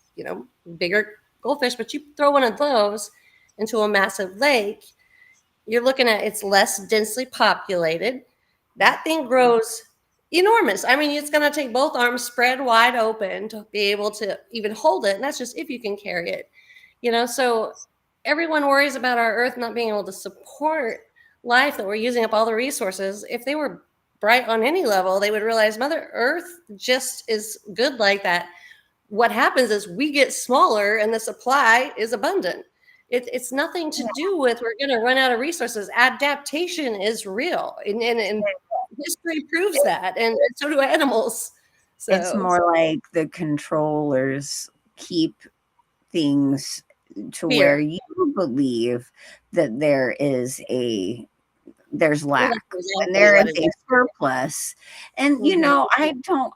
bigger goldfish. But you throw one of those into a massive lake, you're looking at, it's less densely populated. That thing grows enormous. I mean, it's going to take both arms spread wide open to be able to even hold it. And that's just if you can carry it. So everyone worries about our earth not being able to support life, that we're using up all the resources. If they were bright on any level, they would realize Mother Earth just is good like that. What happens is we get smaller and the supply is abundant. It's nothing to do with we're going to run out of resources. Adaptation is real, and history proves that, and so do animals. It's So more like the controllers keep things to where fear. you believe that there's Well, lack that's when exactly there what is it a is. surplus. And Mhm. I don't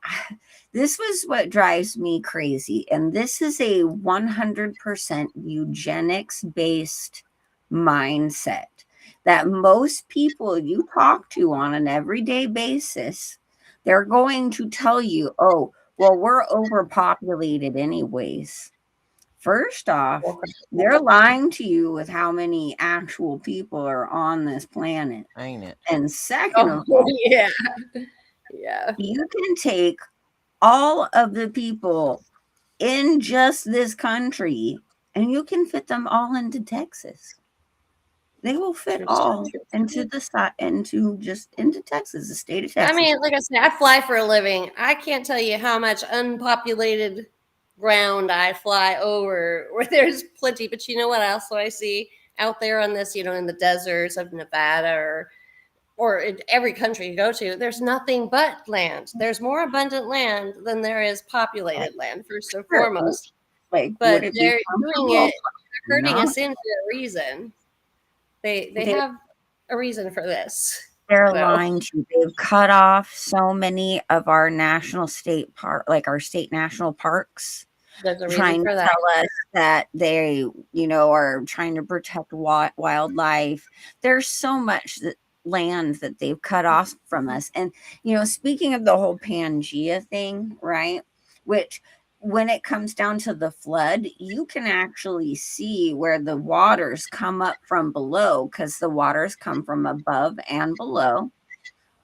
this was what drives me crazy. And this is a 100% eugenics based mindset that most people you talk to on an everyday basis, they're going to tell you, oh, well, we're overpopulated anyways. First off, they're lying to you with how many actual people are on this planet. Ain't it? And second Oh, of all, yeah. Yeah. you can take all of the people in just this country and you can fit them all into Texas. They will fit True all story. into the side into Texas, the state of I Texas. mean, like I said, I fly for a living. I can't tell you how much unpopulated ground I fly over where there's plenty. But you know what else I see out there on this, in the deserts of Nevada, or in every country you go to, there's nothing but land. There's more abundant land than there is Like, populated land, first and sure, foremost. like would But it be they're doing comfortable? it, they're herding Not. us in for a reason. They They have a reason for this. They're So lying to you. They've cut off so many of our national state park, like our state national parks, there's a reason trying to for that. tell us that they, are trying to protect wildlife. There's so much land that they've cut off from us. And, speaking of the whole Pangea thing, right? Which when it comes down to the flood, you can actually see where the waters come up from below because the waters come from above and below.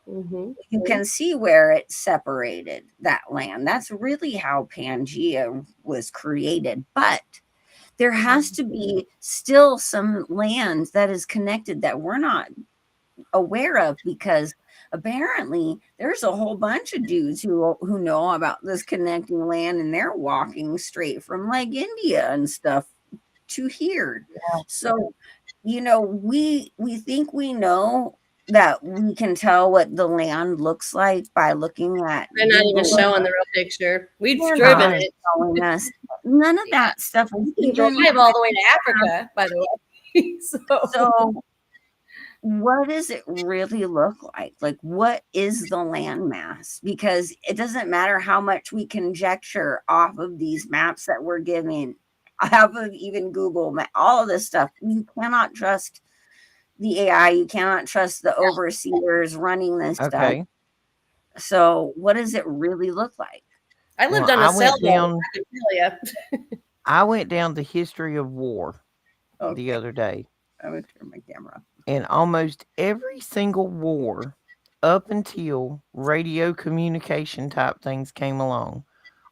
Hmm. You can see where it separated that land. That's really how Pangea was created. But there has to be still some land that is connected that we're not aware of, because apparently there's a whole bunch of dudes who know about this connecting land, and they're walking straight from like India and stuff to here. So, we think we know that we can tell what the land looks like by looking at They're not even Google. showing the real picture. We've They're driven not Right. it. showing us. None of that stuff is You can even. drive all the way to Africa, by the way. So So what does it really look like? Like, what is the landmass? Because it doesn't matter how much we conjecture off of these maps that we're giving, off of even Google, all of this stuff. You cannot trust the AI. You cannot trust the overseers running this stuff. Okay. So, what does it really look like? I Well, lived on a sailboat. I can tell you. I went down the history of war. the Okay. other day. I would turn my camera off. And almost every single war up until radio communication type things came along,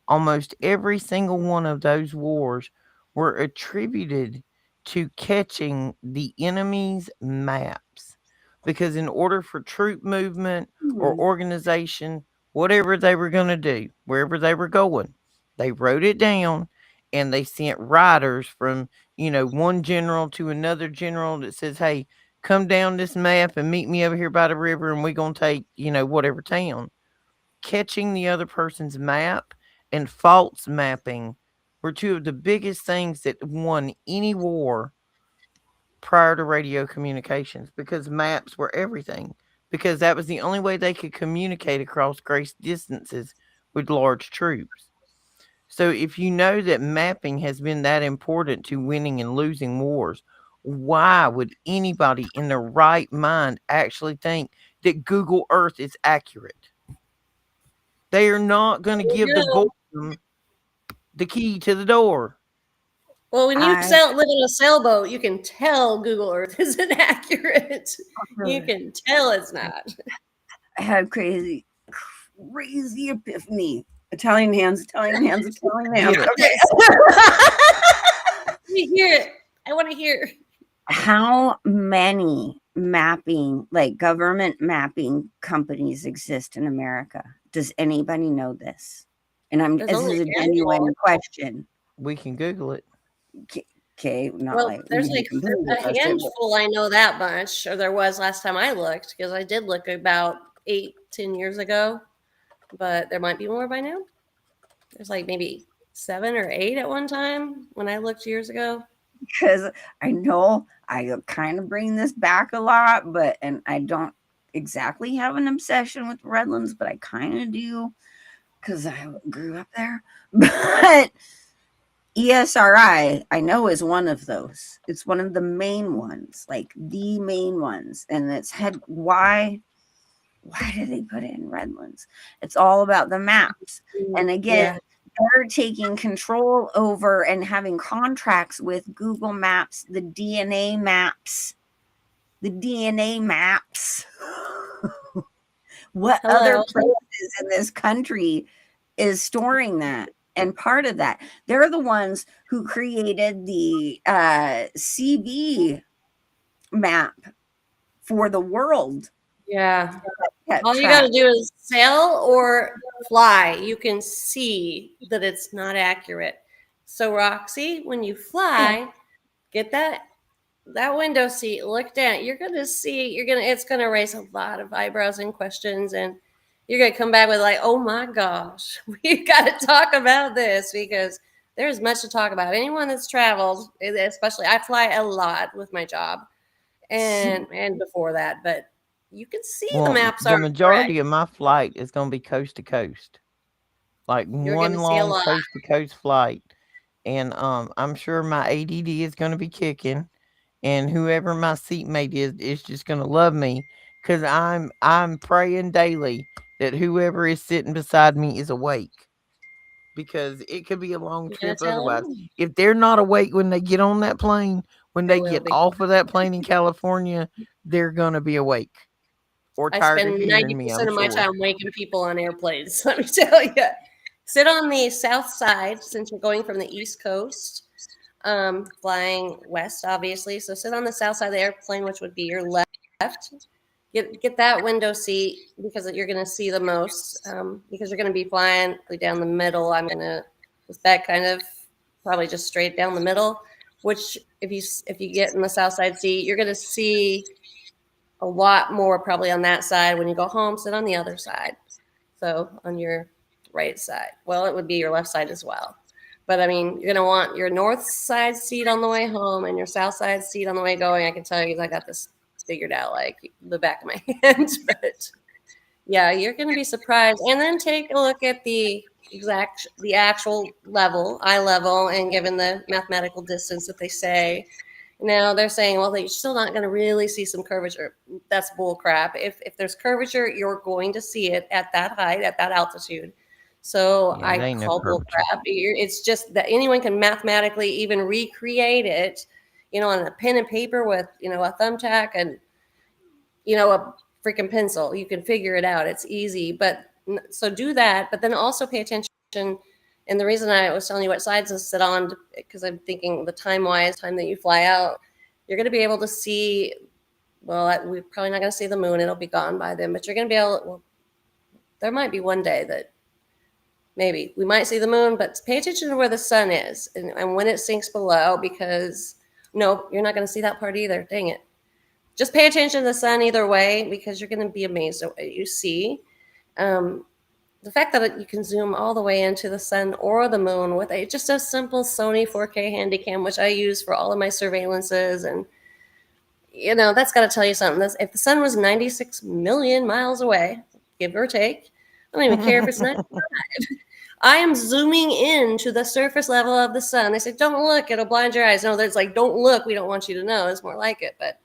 almost every single one of those wars were attributed to catching the enemy's maps. Because in order for troop movement or Hmm. organization, whatever they were going to do, wherever they were going, they wrote it down and they sent riders from, one general to another general that says, hey, come down this map and meet me over here by the river and we're going to take, whatever town. Catching the other person's map and false mapping were two of the biggest things that won any war prior to radio communications, because maps were everything, because that was the only way they could communicate across great distances with large troops. So if you know that mapping has been that important to winning and losing wars, why would anybody in their right mind actually think that Google Earth is accurate? They are not going to There give you the go. Gorton the key to the door. Well, when you I live on a sailboat, you can tell Google Earth isn't accurate. You can tell it's not. had crazy epiphany. Italian hands, Italian hands, Italian hands. Get it. Okay. Let me hear it. I want to hear. How many mapping, like government mapping companies exist in America? Does anybody know this? And There's this only is a a handful. genuine question. We can Google it. Okay, not Well, like we there's can like completely a trust it, but handful. I know that much, or there was last time I looked, because I did look about 8, 10 years ago. But there might be more by now. There's like maybe 7 or 8 at one time when I looked years ago. because I know I kind of bring this back a lot, and I don't exactly have an obsession with Redlands, but I kind of do because I grew up there. But ESRI, I know, is one of those. It's one of the main ones, like the main ones, and it's head. Why did they put it in Redlands? It's all about the maps, and again, Yeah. they're taking control over and having contracts with Google Maps, the DNA maps, the DNA maps. What other Hello. places in this country is storing that? And part of that, they're the ones who created the CV map for the world. Yeah. Kept All you got to track. do is sail or fly. You can see that it's not accurate. So Roxy, when you Yeah. fly, get that window seat, look down. You're gonna see. It's gonna raise a lot of eyebrows and questions, and you're gonna come back with like, "Oh my gosh, we got to talk about this," because there's much to talk about. Anyone that's traveled, especially I fly a lot with my job, and before that, but you can see the Well, maps the aren't correct. majority of my flight is going to be coast to coast, like You're gonna one see a long lot. coast to coast flight. And I'm sure my ADD is going to be kicking, and whoever my seatmate is just going to love me, because I'm praying daily that whoever is sitting beside me is awake, because it could be a long You're gonna trip tell otherwise. them If they're not awake when they get on that plane, when there they will get be. off of that plane in California, they're going to be awake or I tired of spend hearing me, I'm 90% of my sure. time waking people on airplanes. Let me tell you. Sit on the south side since you're going from the east coast, flying west, obviously. So sit on the south side of the airplane, which would be your left. Get that window seat because you're going to see the most. Because you're going to be flying down the middle. I'm going to with that kind of probably just straight down the middle. Which if you get in the south side seat, you're going to see a lot more probably on that side. When you go home, sit on the other side. So on your right side. Well, it would be your left side as well. But I mean, you're gonna want your north side seat on the way home and your south side seat on the way going. I can tell you, I got this figured out like the back of my hand. But yeah, you're gonna be surprised. And then take a look at the actual level, eye level, and given the mathematical distance that they say. Now they're saying, well, you're still not going to really see some curvature. That's bull crap. If there's curvature, you're going to see it at that height, at that altitude. So Yeah, it I ain't no call bull curvature. crap. It's just that anyone can mathematically even recreate it on a pen and paper with, a thumbtack and, a freaking pencil. You can figure it out. It's easy. But so do that, but then also pay attention. And the reason I was telling you what sides to sit on, because I'm thinking the time that you fly out, you're going to be able to see. Well, we're probably not going to see the moon. It'll be gone by then. But you're going to be able. Well, there might be one day that maybe we might see the moon, but pay attention to where the sun is and when it sinks below, because no, you're not going to see that part either. Dang it. Just pay attention to the sun either way, because you're going to be amazed at what you see. Um, the fact that you can zoom all the way into the sun or the moon with just a simple Sony 4K Handycam, which I use for all of my surveillances, and that's got to tell you something. If the sun was 96 million miles away, give or take, I don't even care if it's 95. I am zooming in to the surface level of the sun. They say, don't look, it'll blind your eyes. No, there's like, don't look, we don't want you to know. It's more like it. But,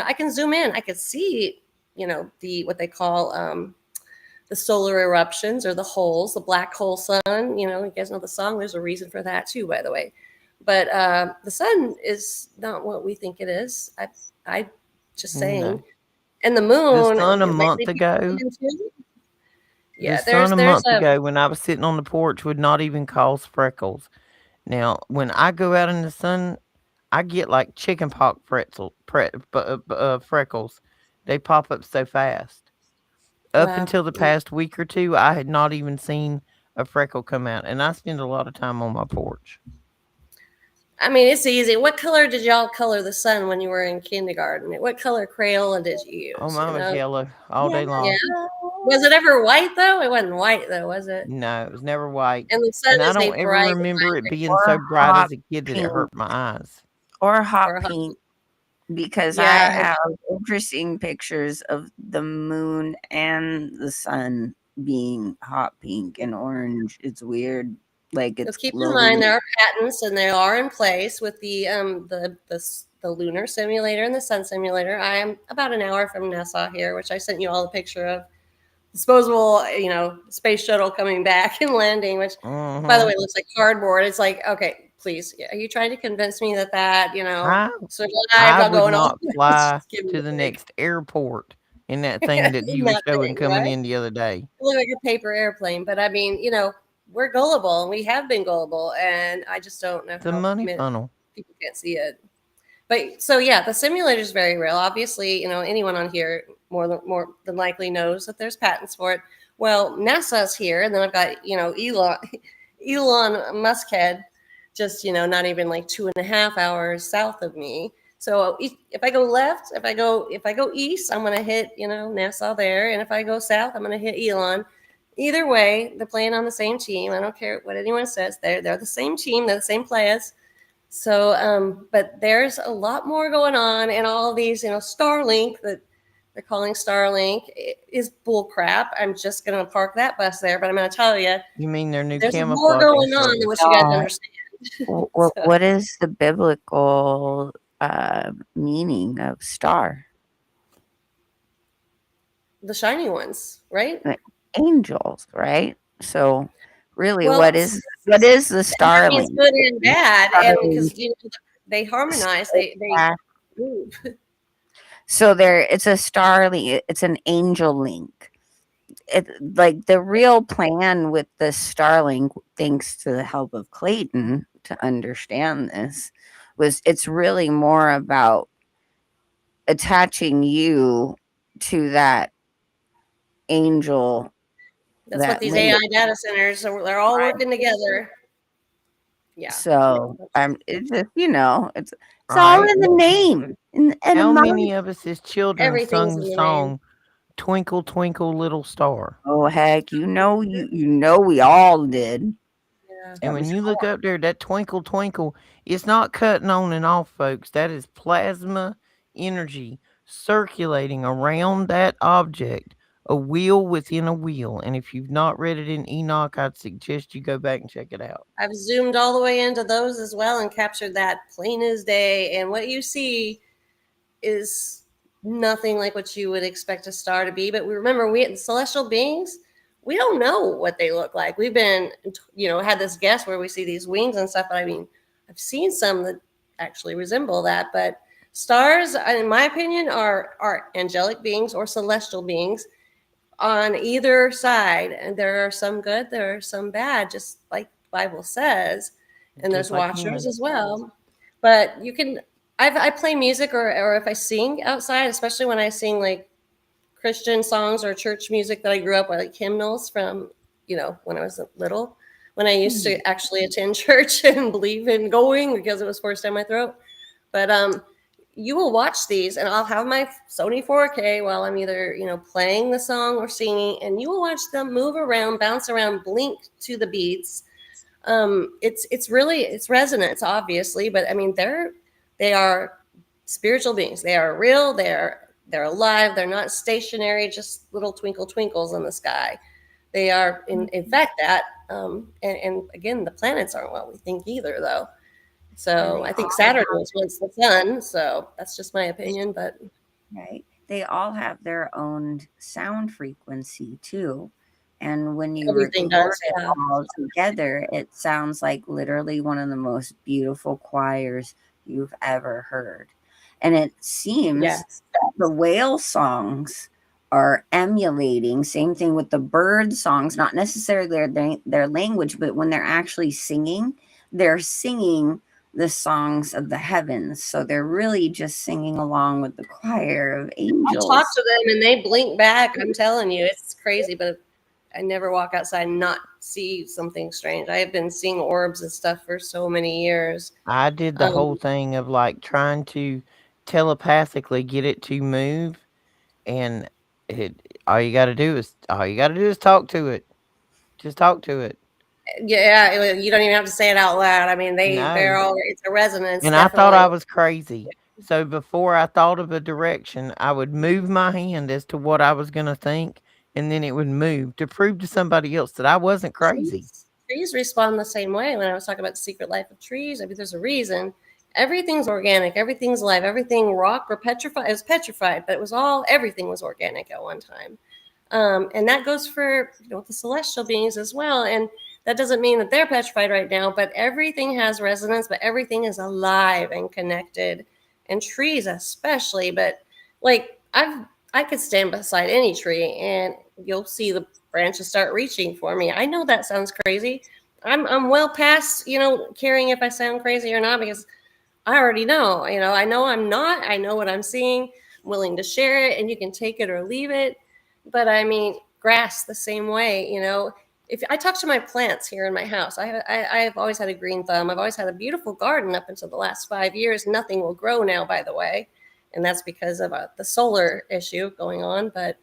I can zoom in. I could see, what they call the solar eruptions or the holes, the black hole sun. You guys know the song. There's a reason for that too, by the way. But the sun is not what we think it is. I just saying. No. And the The moon, sun a month lately people ago, the yeah, sun a there's month ago when I was sitting on the porch would not even cause freckles. Now, when I go out in the sun, I get like chicken pox freckles. They pop up so fast. Up wow. until the past week or two, I had not even seen a freckle come out, and I spend a lot of time on my porch. I mean, it's easy. What color did y'all color the sun when you were in kindergarten? What color Crayola did you Oh, use? mine was yellow all Yeah. day Yeah. long. Was it ever white though? It wasn't white though, was it? No, it was never white, And the sun and I is a don't ever bright remember it being so Or bright hot as a kid that it pink. hurt my eyes. Or hot or pink. Because I yeah, have interesting pictures of the moon and the sun being hot pink and orange. It's weird. Like Let's it's keep in mind glowing. there are patents and they are in place with the lunar simulator and the sun simulator. I am about an hour from NASA here, which I sent you all the picture of disposable, space shuttle coming back and landing, which, by the Hmm. way, looks like cardboard. It's like, okay, please, are you trying to convince me that I survived I on would going on? not fly Just give me to a the break. next airport in that thing that In you were that showing thing, coming right? in the other day. It looked like a paper airplane, but I mean, we're gullible and we have been gullible, and I just don't know It's a how money funnel. people can't see it. But so yeah, the simulator is very real. Obviously, anyone on here more than likely knows that there's patents for it. Well, NASA's here, and then I've got Elon Muskhead, just not even like 2.5 hours south of me. So if I go left, if I go east, I'm gonna hit NASA there, and if I go south, I'm gonna hit Elon. Either way, they're playing on the same team. I don't care what anyone says. They're the same team. They're the same players. So, but there's a lot more going on, and all these, Starlink that they're calling Starlink is bull crap. I'm just going to park that bus there, but I'm going to tell you, You mean their new there's more camouflaging going on than what service? you guys Uh, understand. So, what is the biblical meaning of star? the shiny ones, right? Like angels, right? So, really, Well, what is the that means starling? good and bad, and Starling. because they harmonize, they move. So it's a starling. It's an angel link. Like the real plan with the Starlink, thanks to the help of Clayton to understand this, was it's really more about attaching you to that angel, That's what that these link. AI data centers are. They're all working together. Yeah. So it's just it's all Right? in the name, in the How etymology. many of us as children Everything's sung in the the name. song "Twinkle Twinkle Little Star"? Oh heck, you know we all did. Yeah. And That when was you look up there, that twinkle twinkle, it's not cutting on and off, folks. That is plasma energy circulating around that object, a wheel within a wheel. And if you've not read it in Enoch, I'd suggest you go back and check it out. I've zoomed all the way into those as well and captured that plain as day. And what you see is nothing like what you would expect a star to be. But we remember, we celestial beings, we don't know what they look like. We've been, had this guess where we see these wings and stuff. But I mean, I've seen some that actually resemble that. But stars, in my opinion, are angelic beings or celestial beings on either side, and there are some good, there are some bad, just like the Bible says, and just there's like watchers humans. as well. But you can, I play music, or if I sing outside, especially when I sing like Christian songs or church music that I grew up with, like hymnals from, when I was little, when I used Hmm. to actually attend church and believe in going because it was forced down my throat. But you will watch these, and I'll have my Sony 4K while I'm either playing the song or singing, and you will watch them move around, bounce around, blink to the beats. It's really, it's resonance, obviously, but I mean they are spiritual beings. They are real. They're alive. They're not stationary, just little twinkle twinkles in the sky. They are in fact that. And again, the planets aren't what we think either, though. And So they I think all Saturn have, was once the sun. So that's just my opinion. But right? They all have their own sound frequency too. And when you everything record does. it Yeah. all together, it sounds like literally one of the most beautiful choirs you've ever heard. And it seems Yes. that the whale songs are emulating, same thing with the bird songs, not necessarily their language, but when they're actually singing, they're singing the songs of the heavens. So they're really just singing along with the choir of I talk angels. to them and they blink back. I'm telling you, it's crazy. But I never walk outside and not see something strange. I have been seeing orbs and stuff for so many years. I did the whole Um, thing of like trying to telepathically get it to move, and it all you got to do is talk to it. Just talk to it. yeah, you don't even have to say it out loud. I mean, they're No. all, it's a resonance, And I thought I definitely. was crazy. So before I thought of a direction, I would move my hand as to what I was going to think, and then it would move to prove to somebody else that I wasn't crazy. Trees respond the same way. When I was talking about the secret life of trees, I mean, there's a reason. Everything's organic. Everything's alive. Everything rock or petrified. It was petrified, but it was all, everything was organic at one time. And that goes for the celestial beings as well. And that doesn't mean that they're petrified right now, but everything has resonance. But everything is alive and connected, and trees especially. But like I could stand beside any tree, and you'll see the branches start reaching for me. I know that sounds crazy. I'm well past caring if I sound crazy or not, because I already know. I know I'm not. I know what I'm seeing. I'm willing to share it, and you can take it or leave it. But I mean, grass the same way. If I talk to my plants here in my house, I've always had a green thumb. I've always had a beautiful garden up until the last 5 years. Nothing will grow now, by the way, and that's because of the solar issue going on. But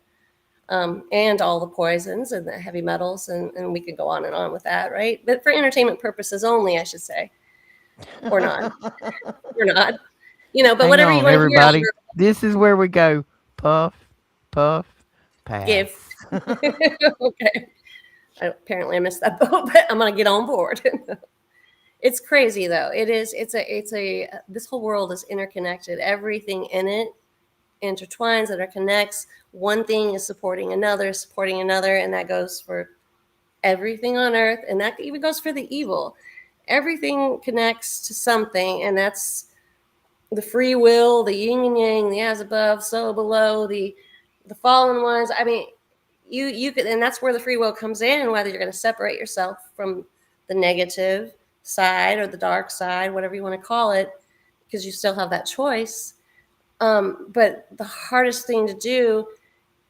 and all the poisons and the heavy metals, and we could go on and on with that, right? But for entertainment purposes only, I should say, or not, or not. But Hang whatever you on, want to hear on everybody. your This is where we go. Puff, puff, gift. pass. Okay. Apparently I missed that boat, but I'm gonna get on board. It's crazy though. It is. It's a. This whole world is interconnected. Everything in it intertwines, interconnects. One thing is supporting another, and that goes for everything on earth, and that even goes for the evil. Everything connects to something, and that's the free will, the yin and yang, the as above, so below, the fallen ones. I mean, you could, and that's where the free will comes in. Whether you're going to separate yourself from the negative side or the dark side, whatever you want to call it, because you still have that choice. But the hardest thing to do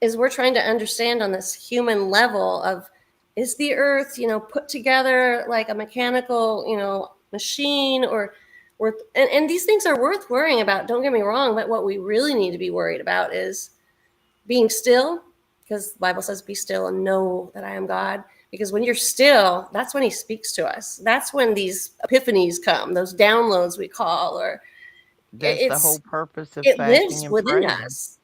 is we're trying to understand on this human level of, is the earth put together like a mechanical machine, or and these things are worth worrying about, don't get me wrong, but what we really need to be worried about is being still, because the Bible says be still and know that I am God. Because when you're still, that's when he speaks to us. That's when these epiphanies come, those downloads we call, or That's the whole it's purpose of it fasting lives and within praying. us.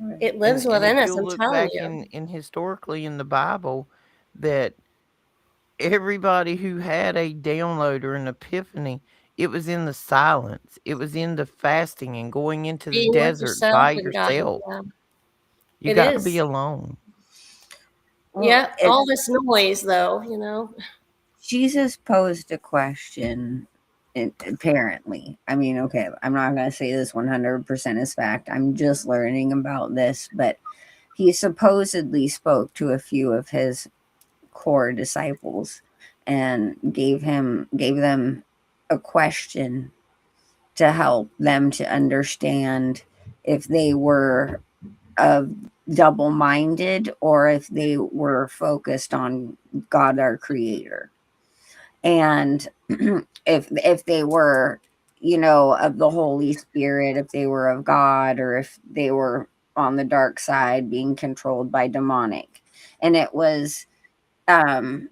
Right. It lives And if within us, you'll I'm look telling back you. in historically in the Bible, that everybody who had a download or an epiphany, it was in the silence. It was in the fasting and going into the Being with desert yourself by and God. yourself. Yeah, You it got to be is. alone. Well, Yeah, all this noise, though. Jesus posed a question. apparently. I mean, okay, I'm not going to say this 100% is fact. I'm just learning about this, but he supposedly spoke to a few of his core disciples and gave them a question to help them to understand if they were of double minded or if they were focused on God our creator. And if they were, of the Holy Spirit, if they were of God, or if they were on the dark side being controlled by demonic. And it was, um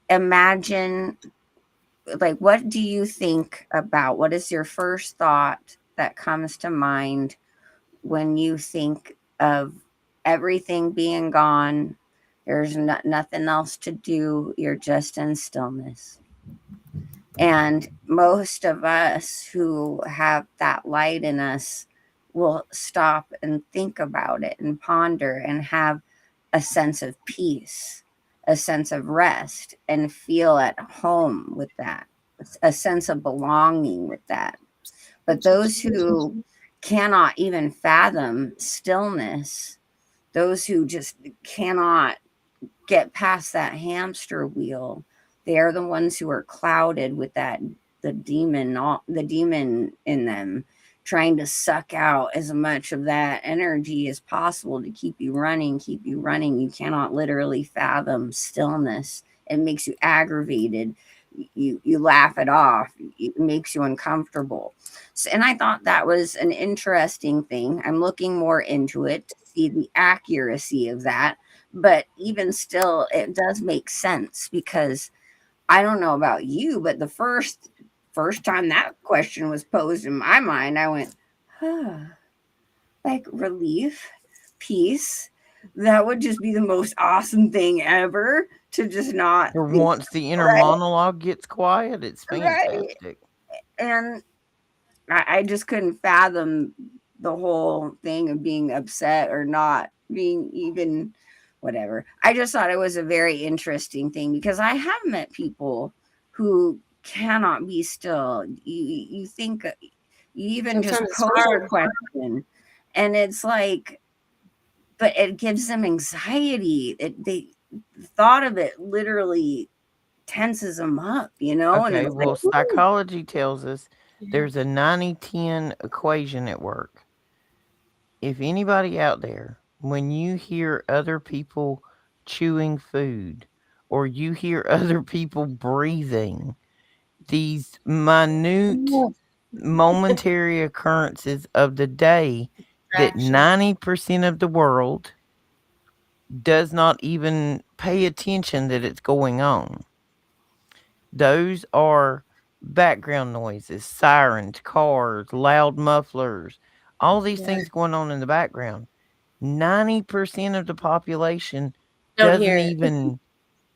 imagine, like, what do you think about, what is your first thought that comes to mind when you think of everything being gone? There's nothing else to do. You're just in stillness. And most of us who have that light in us will stop and think about it and ponder and have a sense of peace, a sense of rest, and feel at home with that, a sense of belonging with that. But those who cannot even fathom stillness, those who just cannot get past that hamster wheel, they're the ones who are clouded with that, the demon in them, trying to suck out as much of that energy as possible to keep you running, keep you running. You cannot literally fathom stillness. It makes you aggravated. You laugh it off. It makes you uncomfortable. So, and I thought that was an interesting thing. I'm looking more into it to see the accuracy of that, but even still, it does make sense, because I don't know about you, but the first time that question was posed in my mind, I went, huh, like relief, peace. That would just be the most awesome thing ever, to just not Or think. once the inner Right, monologue gets quiet, it's right. fantastic. And I just couldn't fathom the whole thing of being upset or not being even whatever. I just thought it was a very interesting thing, because I have met people who cannot be still. You think, you even Sometimes just it's pose a hard. question, and it's like, but it gives them anxiety. They the thought of it literally tenses them up, and Okay, it's like, well, ooh, psychology tells us Yeah. there's a 90-10 equation at work. If anybody out there, when you hear other people chewing food or you hear other people breathing, these minute, momentary occurrences of the day that Distractions. 90% of the world does not even pay attention that it's going on. Those are background noises, sirens, cars, loud mufflers, all these Yeah. things going on in the background. 90% of the population Don't doesn't hear it. even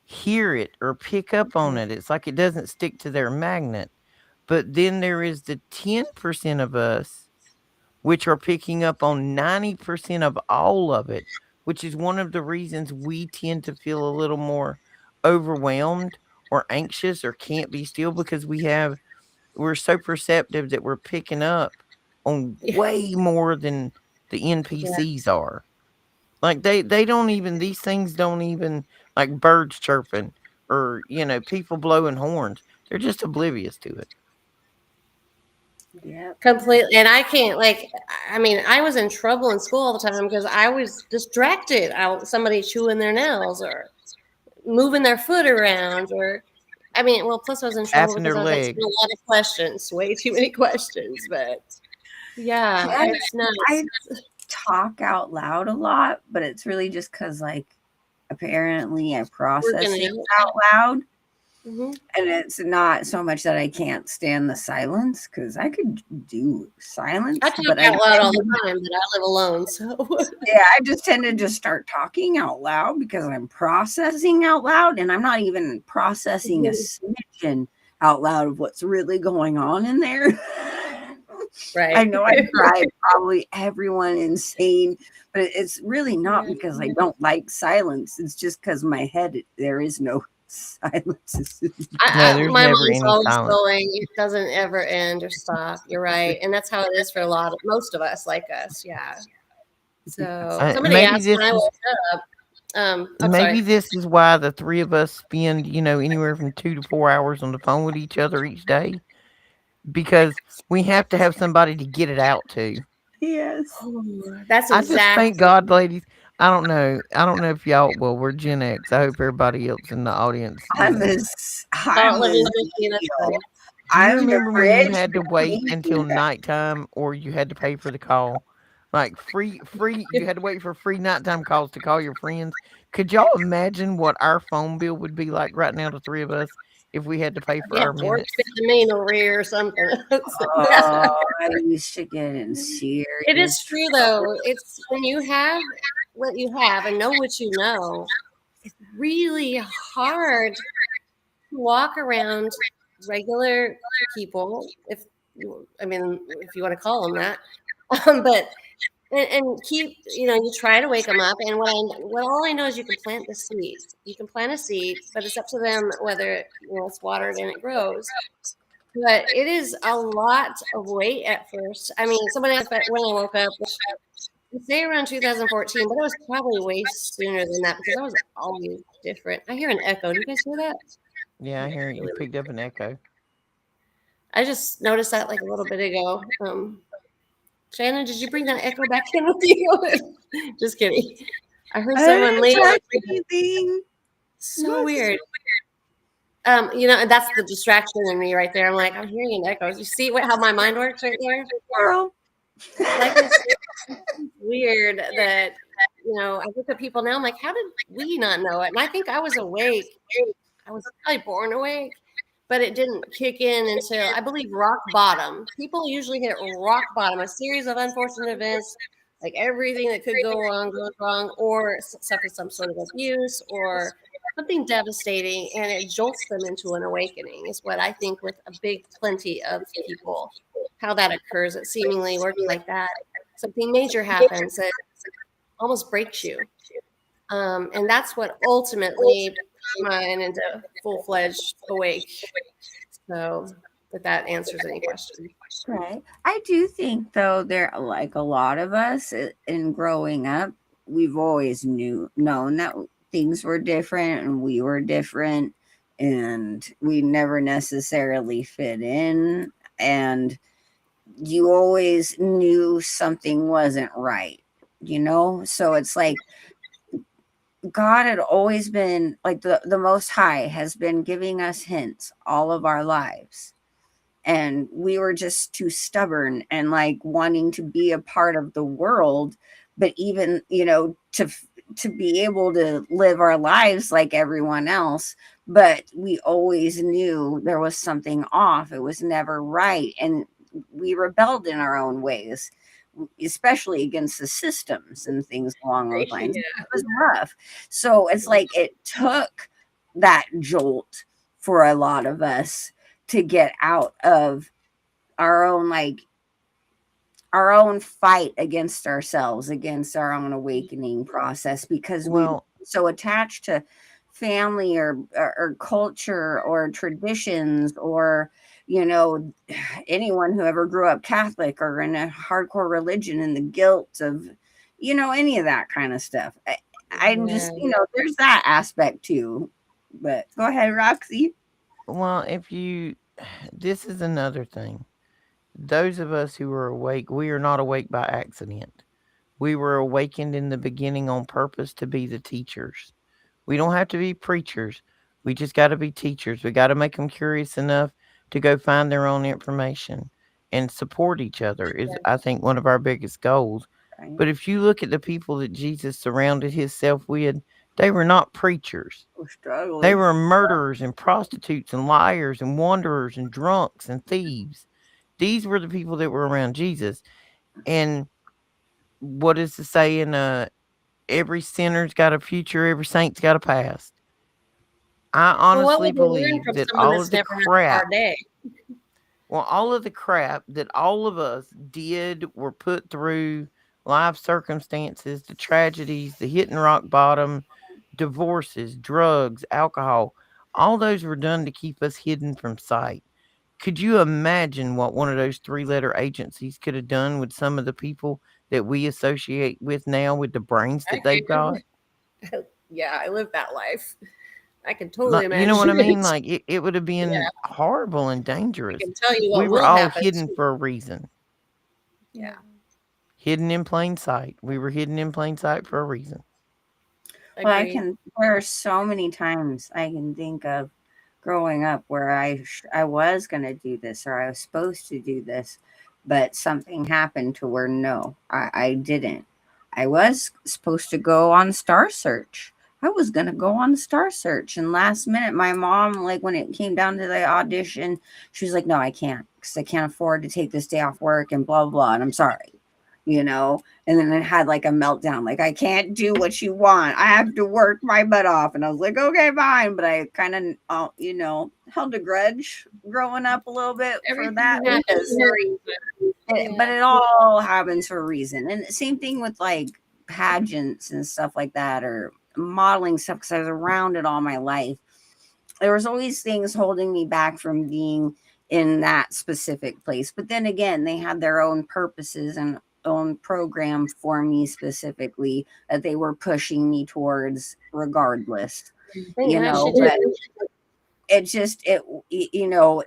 hear it or pick up on Mhm. it. It's like it doesn't stick to their magnet. But then there is the 10% of us which are picking up on 90% of all of it, which is one of the reasons we tend to feel a little more overwhelmed or anxious or can't be still, because we're so perceptive that we're picking up on Yeah. way more than the Yeah. NPCs are. Like they don't even, these things don't even, like birds chirping or people blowing horns. They're just oblivious to it. yeah, Completely. And I can't, like, I mean, I was in trouble in school all the time because I was distracted. Somebody chewing their nails or moving their foot around, or I mean, well, plus I was in trouble Tapping because their I was leg. asking a lot of questions, way too many questions. But yeah, and it's I nuts. talk out loud a lot, but it's really just because, like, apparently I Working process things it. out loud. Hmm. And it's not so much that I can't stand the silence, because I could do I silence, talk but I out loud tend all to, the time, but I live alone, so yeah, I just tend to just start talking out loud because I'm processing out loud, and I'm not even processing a smidgen out loud of what's really going on in there. I right. know I drive probably everyone insane, but it's really not Yeah. because I don't like silence. It's just because my head, there is no Silence is soothing. No, there's My never mind's any always silence. going. It doesn't ever end or stop. You're right, and that's how it is for most of us, like us. Yeah. So somebody Maybe asked when this I is woke up. I'm sorry. maybe this is why the three of us spend, anywhere from 2 to 4 hours on the phone with each other each day because we have to have somebody to get it out to. Yes. Oh, that's I just thank exactly. God, ladies. I don't know. I don't know if y'all. Well, we're Gen X. I hope everybody else in the audience I'm is. I'm a Living with me, that's Zeo. fine. Do you I'm the remember when you bridge had to wait until between that. nighttime or you had to pay for the call? Like free, you had to wait for free nighttime calls to call your friends. Could y'all imagine what our phone bill would be like right now, the three of us, if we had to pay for Yeah, our George minutes? spit the main over here or something. Yeah. Oh, I used to get in It is serious true trouble. though. It's when you have what you have and know what you know, it's really hard to walk around regular people, I mean, if you want to call them that, but and keep, you try to wake them up. And what all I know is you can plant the seed. You can plant a seed, but it's up to them whether it's watered and it grows. But it is a lot of weight at first. I mean, someone asked when I woke up, which I say around 2014, but it was probably way sooner than that because I was always different. I hear an echo. Do you guys hear that? Yeah, I hear it. You Really weird. picked up an echo. I just noticed that like a little bit ago. Shannon, did you bring that echo back in with you? Just kidding. I heard I someone didn't later. touch anything. So What's weird. And that's the distraction in me right there. I'm like, I'm hearing an echo. You see how my mind works right there? girl? Like I said, it's weird that I look at people now. I'm like, how did we not know it? And I think I was awake. I was probably born awake, but it didn't kick in until I believe rock bottom. People usually hit rock bottom, a series of unfortunate events, like everything that could go wrong goes wrong, or suffer some sort of abuse or something devastating, and it jolts them into an awakening. Is what I think with a big plenty of people, how that occurs. It seemingly works like that. Something major happens that almost breaks you. And that's what ultimately put mine into full fledged awake. So, if that answers any question. Right. I do think though there like a lot of us in growing up, we've always known that things were different and we were different and we never necessarily fit in, and you always knew something wasn't right, so it's like God had always been like the most high has been giving us hints all of our lives, and we were just too stubborn and like wanting to be a part of the world, but even to be able to live our lives like everyone else, but we always knew there was something off, it was never right, and we rebelled in our own ways, especially against the systems and things along those lines. It was rough. So it's like it took that jolt for a lot of us to get out of our own our own fight against ourselves, against our own awakening process, because we were Well, so attached to family or culture or traditions, or you know anyone who ever grew up Catholic or in a hardcore religion, and the guilt of any of that kind of stuff. I'm Yeah. just there's that aspect too. But go ahead, Roxy. well, if you, this is another thing. Those of us who are awake, we are not awake by accident. We were awakened in the beginning on purpose to be the teachers. We don't have to be preachers. We just got to be teachers. We got to make them curious enough to go find their own information and support each other is, I think, one of our biggest goals. Right. But if you look at the people that Jesus surrounded himself with, they were not preachers. We're They struggling. were murderers and prostitutes and liars and wanderers and drunks and thieves. These were the people that were around Jesus. And what is the saying? Every sinner's got a future, every saint's got a past. I Well, what honestly would they learn believe from that someone all of that's the never had a crap, hard day? all of the crap that all of us did, were put through, life circumstances, the tragedies, the hitting rock bottom, divorces, drugs, alcohol, All those were done to keep us hidden from sight. Could you imagine what one of those three-letter agencies could have done with some of the people that we associate with now with the brains I that they've got? yeah, I lived that life. I can totally Like, you know what I imagine mean? it. Like it would have Yeah, been horrible and I dangerous. can tell you We what were will all happen hidden too. for a reason. Yeah, Hidden in plain sight. We were hidden in plain sight for a reason. Well, agreed. there are so many times I can think of growing up where I was going to do this or I was supposed to do this, but something happened to where no, I didn't. I was supposed to go on Star Search. I was going to go on Star Search. And last minute, my mom, like when it came down to the audition, she was like, no, I can't because I can't afford to take this day off work and blah, blah, blah. And I'm sorry, you know? And then it had like a meltdown, like, I can't do what you want. I have to work my butt off. And I was like, okay, fine. But I kind of, held a grudge growing up a little bit for that Everything happens because for a reason. but Yeah. it all happens for a reason. And same thing with like pageants and stuff like that or modeling stuff because I was around it all my life. There was always things holding me back from being in that specific place. But then again, they had their own purposes and own program for me specifically that they were pushing me towards regardless, As you but do.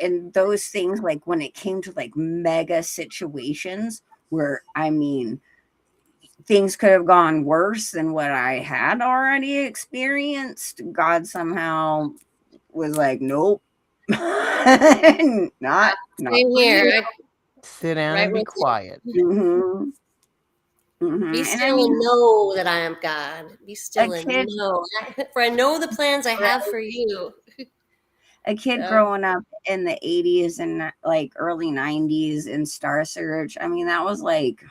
and those things like when it came to like mega situations where I mean things could have gone worse than what I had already experienced. God somehow was like, nope, not Same for here. you. I Sit down right and be with you. quiet. Hmm. Be And I still mean, and know that I am God. Be a still and kid, know, for I know the plans I have for you. a kid So growing up in the 80s and like early 90s in Star Search. I mean, that was like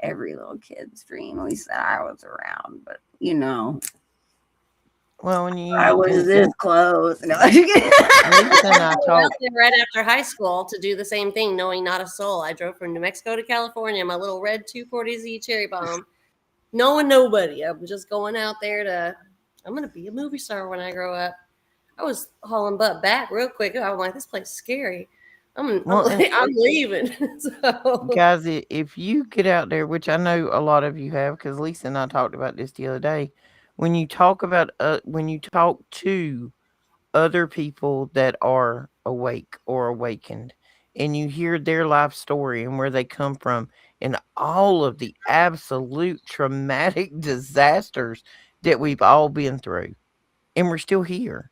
every little kid's dream, at least that I was around. But Well, when I you was when this close. No. Lisa and I I went out talked. there right after high school to do the same thing, knowing not a soul. I drove from New Mexico to California, my little red 240Z cherry bomb, knowing nobody. I'm just going out there to. I'm gonna be a movie star when I grow up. I was hauling butt back real quick. I was like, this place is scary. Well, and I'm leaving. So guys, if you get out there, which I know a lot of you have, because Lisa and I talked about this the other day, when you talk to other people that are awake or awakened, and you hear their life story and where they come from, and all of the absolute traumatic disasters that we've all been through, and we're still here.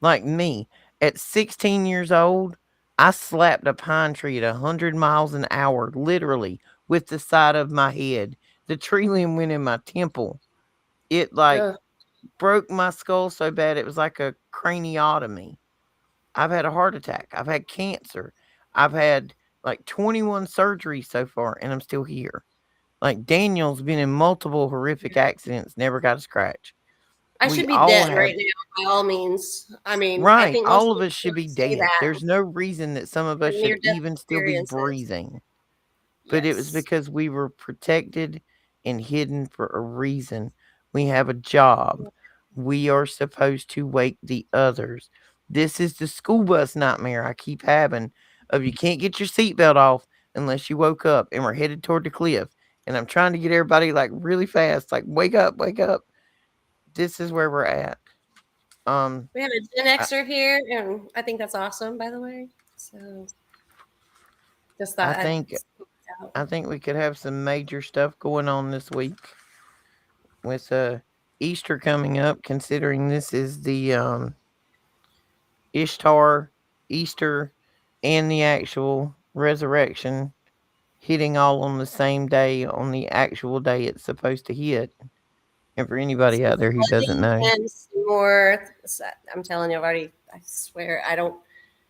Like me, at 16 years old, I slapped a pine tree at 100 miles an hour, literally, with the side of my head. The tree limb went in my temple. It like ugh, broke my skull so bad it was like a craniotomy. I've had a heart attack. I've had cancer. I've had like 21 surgeries so far, and I'm still here. Like Daniel's been in multiple horrific accidents, never got a scratch. I We should be all dead have. right now, by all means. I mean, I Right, think most all of people us should be say dead. that There's no reason that some of us for near should death even still be experiences. breathing. But it was Yes. because we were protected and hidden for a reason. We have a job. We are supposed to wake the others. This is the school bus nightmare I keep having of you can't get your seatbelt off unless you woke up and we're headed toward the cliff. And I'm trying to get everybody like really fast, like wake up, wake up. This is where we're at. Um, We have a Gen I, Xer here, and I think that's awesome, by the way. So just I thought I'd think speak out. I think we could have some major stuff going on this week with Easter coming up, considering this is the Ishtar Easter and the actual resurrection hitting all on the same day on the actual day it's supposed to hit. And for anybody Some out there who doesn't flooding know, and some more. I'm telling you, I've already, I swear, I don't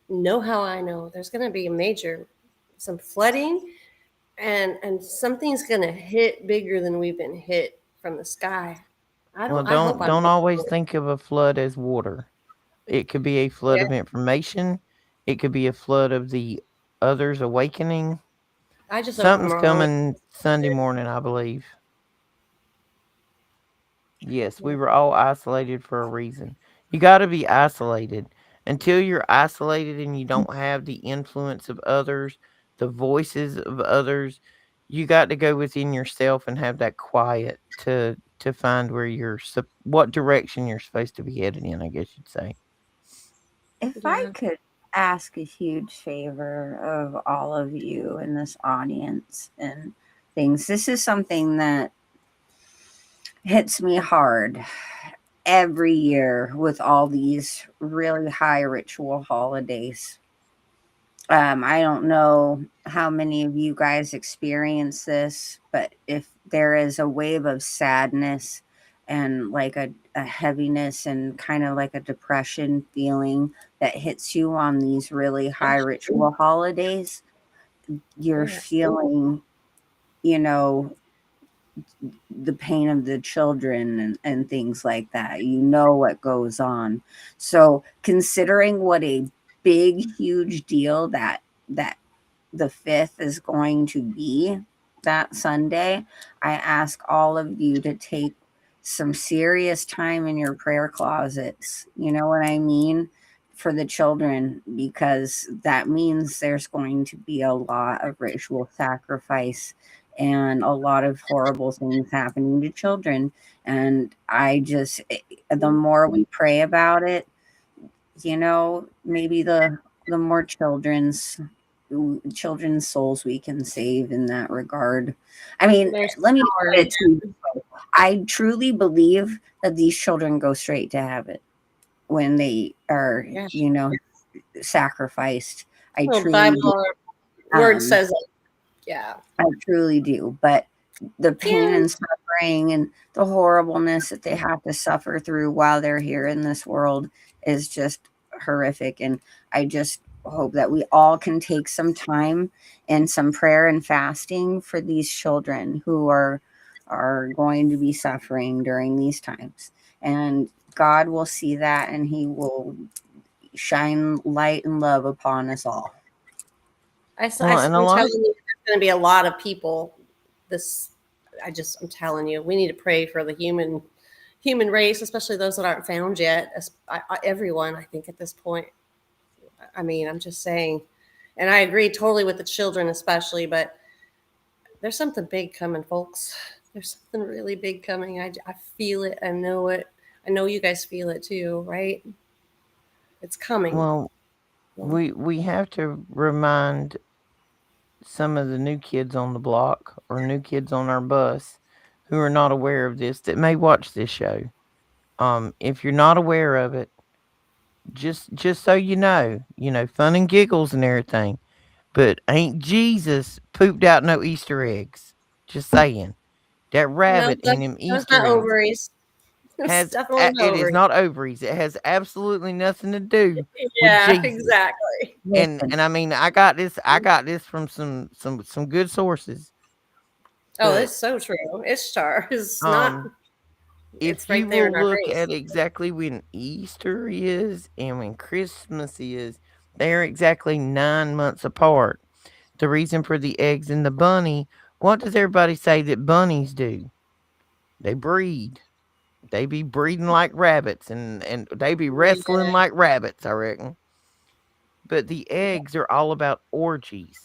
know how I know. There's going to be a major, some flooding, and something's going to hit bigger than we've been hit from the sky. well, I hope I'm don't always wrong. think of a flood as water. It could be a flood Yeah. of information. It could be a flood of the others awakening. I just hope I'm Something's wrong. coming Sunday morning, I believe. Yes, we Yeah. were all isolated for a reason. You got to be isolated. Until you're isolated and you don't have the influence of others, the voices of others, you got to go within yourself and have that quiet to find where what direction you're supposed to be headed in, I guess you'd say. If I Yeah. could ask a huge favor of all of you in this audience and things, this is something that hits me hard every year with all these really high ritual holidays. I don't know how many of you guys experience this, but if there is a wave of sadness and like a heaviness and kind of like a depression feeling that hits you on these really high ritual holidays, you're Yeah. feeling, you know, the pain of the children and things like that. You know what goes on. So considering what a big, huge deal that the 5th is going to be that Sunday, I ask all of you to take some serious time in your prayer closets. You know what I mean? For the children, because that means there's going to be a lot of ritual sacrifice and a lot of horrible things happening to children. And the more we pray about it, maybe the more children's souls we can save in that regard. I mean, There's let me power put in it to you. I truly believe that these children go straight to heaven when they are, yeah. sacrificed. I Well, truly do. Bible word Um, says it. Yeah. I truly do. But the pain Yeah. and suffering and the horribleness that they have to suffer through while they're here in this world is just horrific. And I just hope that we all can take some time and some prayer and fasting for these children who are going to be suffering during these times. And God will see that and he will shine light and love upon us all. Well, and a I'm lot telling of you, there's going to be a lot of people. This, I'm telling you, we need to pray for the human race, especially those that aren't found yet. Everyone, I think, at this point. I mean, I'm just saying, and I agree totally with the children, especially. But there's something big coming, folks. There's something really big coming. I feel it. I know it. I know you guys feel it too, right? It's coming. well, we have to remind some of the new kids on the block or new kids on our bus who are not aware of this that may watch this show. If you're not aware of it, just so fun and giggles and everything. But ain't Jesus pooped out no Easter eggs. Just saying. That No, rabbit in them that was Easter not eggs ovaries. It was definitely not it is ovaries. not ovaries. It has absolutely nothing to do with Yeah, Jesus. exactly. And Listen, I mean, I got this from some good sources. Oh, But it's so true. Ishtar is not. um if It's you right there will in our look face. at exactly when Easter is and when Christmas is, they're exactly 9 months apart. The reason for the eggs and the bunny, what does everybody say that bunnies do? They breed. They be breeding like rabbits and they be wrestling Yeah, like rabbits, I reckon. But the eggs are all about orgies.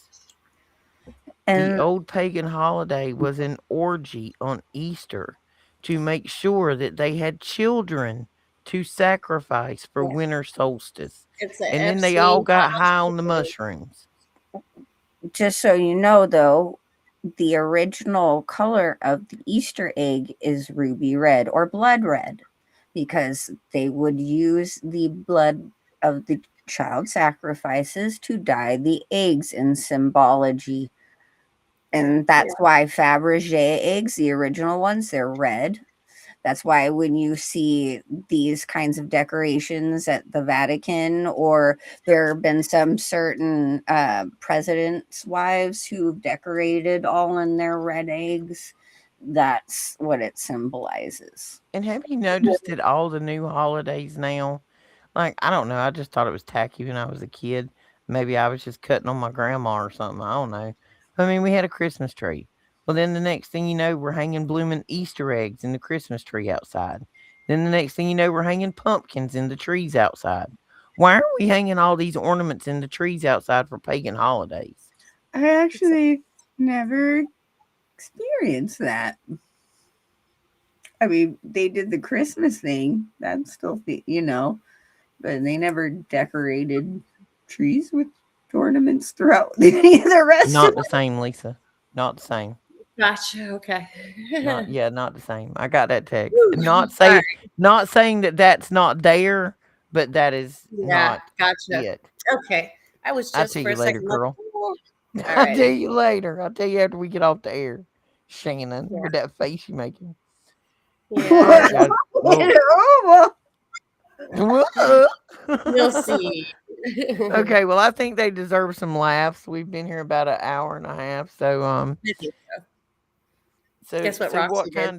The and old pagan holiday was an orgy on Easter to make sure that they had children to sacrifice for yeah. winter solstice. It's a And then they all Epstein got file high on the situation. mushrooms. just so you know, though, the original color of the Easter egg is ruby red or blood red because they would use the blood of the child sacrifices to dye the eggs in symbology. And Yeah, that's why Fabergé eggs, the original ones, they're red. That's why when you see these kinds of decorations at the Vatican, or there have been some certain presidents' wives who've decorated all in their red eggs, that's what it symbolizes. And have you noticed that all the new holidays now, like, I don't know, I just thought it was tacky when I was a kid. Maybe I was just cutting on my grandma or something. I don't know. I mean, we had a Christmas tree. Well, then the next thing you know, we're hanging blooming Easter eggs in the Christmas tree outside. Then the next thing you know, we're hanging pumpkins in the trees outside. Why are we hanging all these ornaments in the trees outside for pagan holidays? I It's actually never experienced that. I mean, they did the Christmas thing. That's still, but they never decorated trees with ornaments throughout the rest of Not the same, Lisa. Not the same. gotcha. Okay. Not the same. I got that text. Woo. All right. Not saying that that's not there, but that is Yeah, not gotcha. it. Okay. I was I'll just tell for you a later, second like, girl. oh, I'll tell alrighty. you later. I'll tell you after we get off the air. Shannon, Yeah. with that face you making. Yeah. Got well, oh, well, You'll see. okay, well I think they deserve some laughs. We've been here about an hour and a half. So I think so. so Guess what so Roxy did?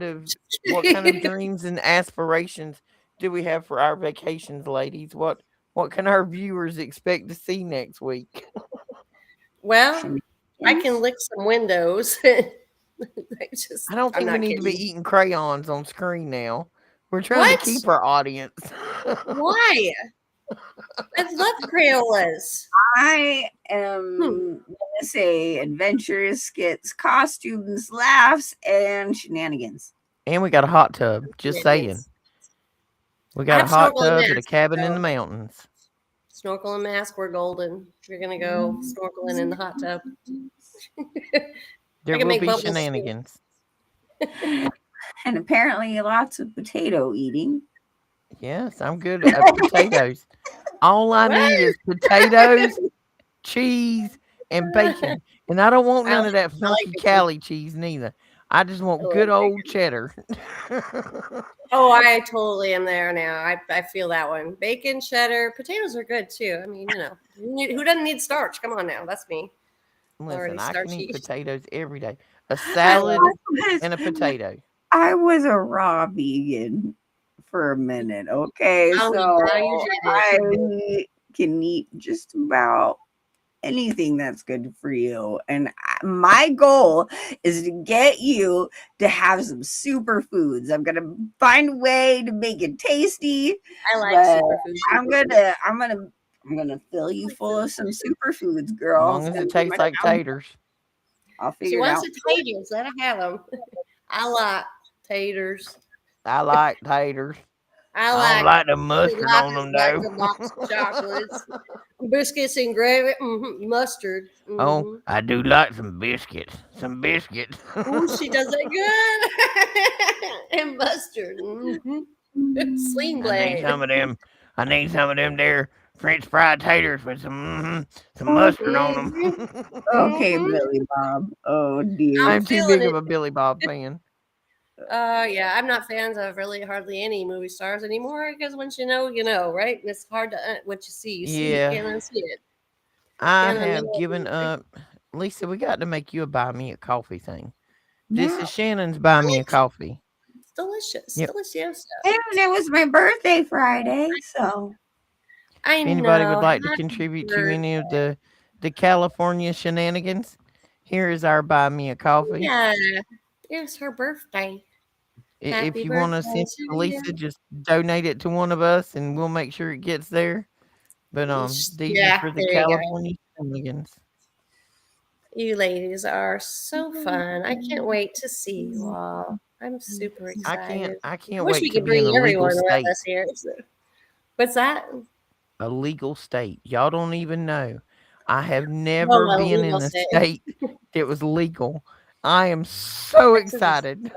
what kind of dreams and aspirations do we have for our vacations, ladies? What can our viewers expect to see next week? Well, I can shenanigans. lick some windows. I don't I'm think we not need to be kidding. eating crayons on screen now. We're trying to What? keep our audience. Why? I love Crayolas. I Hmm. am gonna say adventures, skits, costumes, laughs, and shenanigans. And we got a hot tub. Just saying. Shenanigans. We I got a have hot snorkel and tub at a mask. cabin in the So mountains. snorkel and mask, we're golden. We're gonna go snorkeling in the hot tub. I There can will make be bubbles too. shenanigans. And apparently lots of potato eating. Yes, I'm good at potatoes. All I What? need is potatoes, cheese, and bacon. And I don't want none of that I like funky bacon. Cali cheese neither. I just I want good love old bacon. cheddar. Oh, I totally am there now. I feel that one. Bacon, cheddar, potatoes are good too. I mean, who doesn't need starch? Come on now, that's me. Listen, Already I can eat starchy. potatoes every day. A I love salad it. and a potato. I was a raw vegan for a minute. Okay, Oh so yeah, you did it. I can eat just about anything that's good for you. And my goal is to get you to have some superfoods. I'm gonna find a way to make it tasty, I like but superfood. I'm gonna I'm gonna I'm gonna fill I you like full of some superfood. superfoods, As girl. long It's as gonna it be my tastes like down. taters. I'll She figure it wants out. the taters. Let her have them. I like taters. I like taters. I I don't like like the mustard like on them like though. the box of chocolates, biscuits and gravy, mustard. Oh, I do like some biscuits. Some biscuits. Ooh, she does it good. And mustard. Sling I need blade. some of them. I need some of them there French fried taters with some Oh, mustard on hmm them. okay, hmm Billy Bob. Oh dear. I'm I'm too feeling big of it. a Billy Bob fan. Yeah, I'm not fans of really hardly any movie stars anymore because once you know, right? And it's hard to what you see. You see, you Yeah, can't unsee it. I Can't have unknow given it. up. Lisa, we got to make you a buy me a coffee thing. This is Yeah. Shannon's buy me a Delicious. coffee. It's delicious. Yep. Delicious. And it was my birthday Friday, so I If anybody would know. like to Happy contribute to birthday. any of the California shenanigans, here is our buy me a coffee. Yeah. It's her birthday. If Happy you want to birthday send it to to Lisa, you. just donate it to one of us, and we'll make sure it gets there. But these are Yeah, for the there you go. California shenanigans. You ladies are so fun. I can't wait to see you all. I'm super excited. I I can't wish wait we to could be in bring a legal everyone with state. us here. What's that? A legal state. Y'all don't even know. I have Oh, never my been legal in a state. state that was legal. I am so Texas is excited.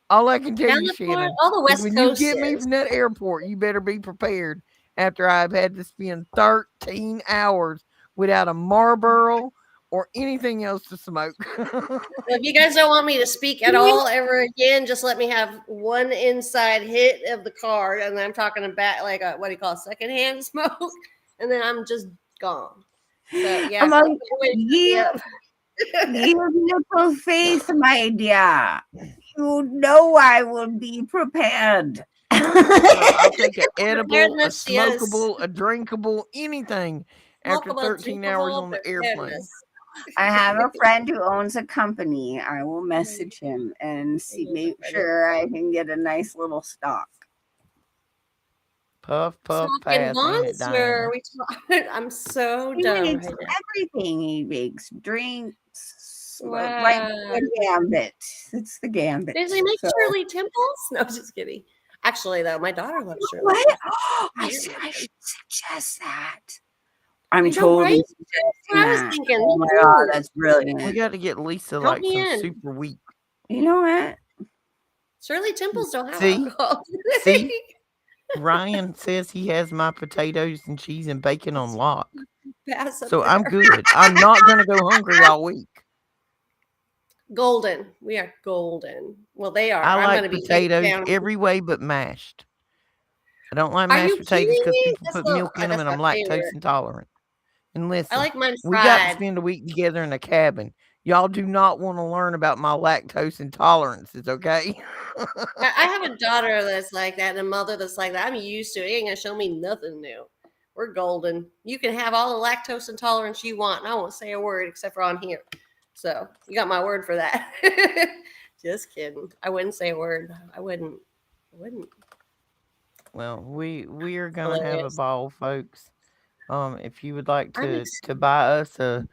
All I can tell you, California. Shannon, All the is West when you Coast get me is. from that airport, you better be prepared after I've had to spend 13 hours without a Marlboro or anything else to smoke. If you guys don't want me to speak at all ever again, just let me have one inside hit of the card, and I'm talking about like a what do you call it, secondhand smoke, and then I'm just gone. So yeah, I'm like, don't wait me you, up. you little face, my dear. You know I will be prepared. Girl, I'll take a edible, a Preparedness, yes. smokable, a drinkable, anything after Multiple 13 hours drinkable on the airplane. preparedness. I have a friend who owns a company. I will There you message him and there see, you go, my make friend. sure I can get a nice little stock. Puff, puff, Talking pass, ain't it, monster. Diana? I'm so He done makes right now. everything. He makes drinks, like Wow. the gambit. It's the gambit. Does he make So Shirley Temples? No, just kidding. Actually, though, my daughter loves Shirley what? Temples. Oh, Yeah, I should suggest that. I'm I know, right? totally That's suggesting what I was that. thinking. Oh Me my god, too. that's We brilliant. got to get Lisa Count like me some in. super wheat. You know what? Shirley Temples don't have See? alcohol. See? Ryan says he has my potatoes and cheese and bacon on lock. Pass up So I'm there. good. I'm not going to go hungry all week. Golden. We are golden. Well, they are. I I'm going like to be face potatoes down. every way but mashed. I don't like Are you mashed potatoes kidding because me? people put milk in them That's and I'm my lactose favorite. intolerant. And I listen, like mine we got to fried. spend a week together in a cabin. Y'all do not want to learn about my lactose intolerances, okay? I have a daughter that's like that and a mother that's like that. I'm used to it. It ain't gonna show me nothing new. We're golden. You can have all the lactose intolerance you want, and I won't say a word except for on here. So you got my word for that. Just kidding. I wouldn't say a word. I wouldn't. I wouldn't. Well, we are gonna have a Hilarious. ball, folks. If you would like I'm to buy us a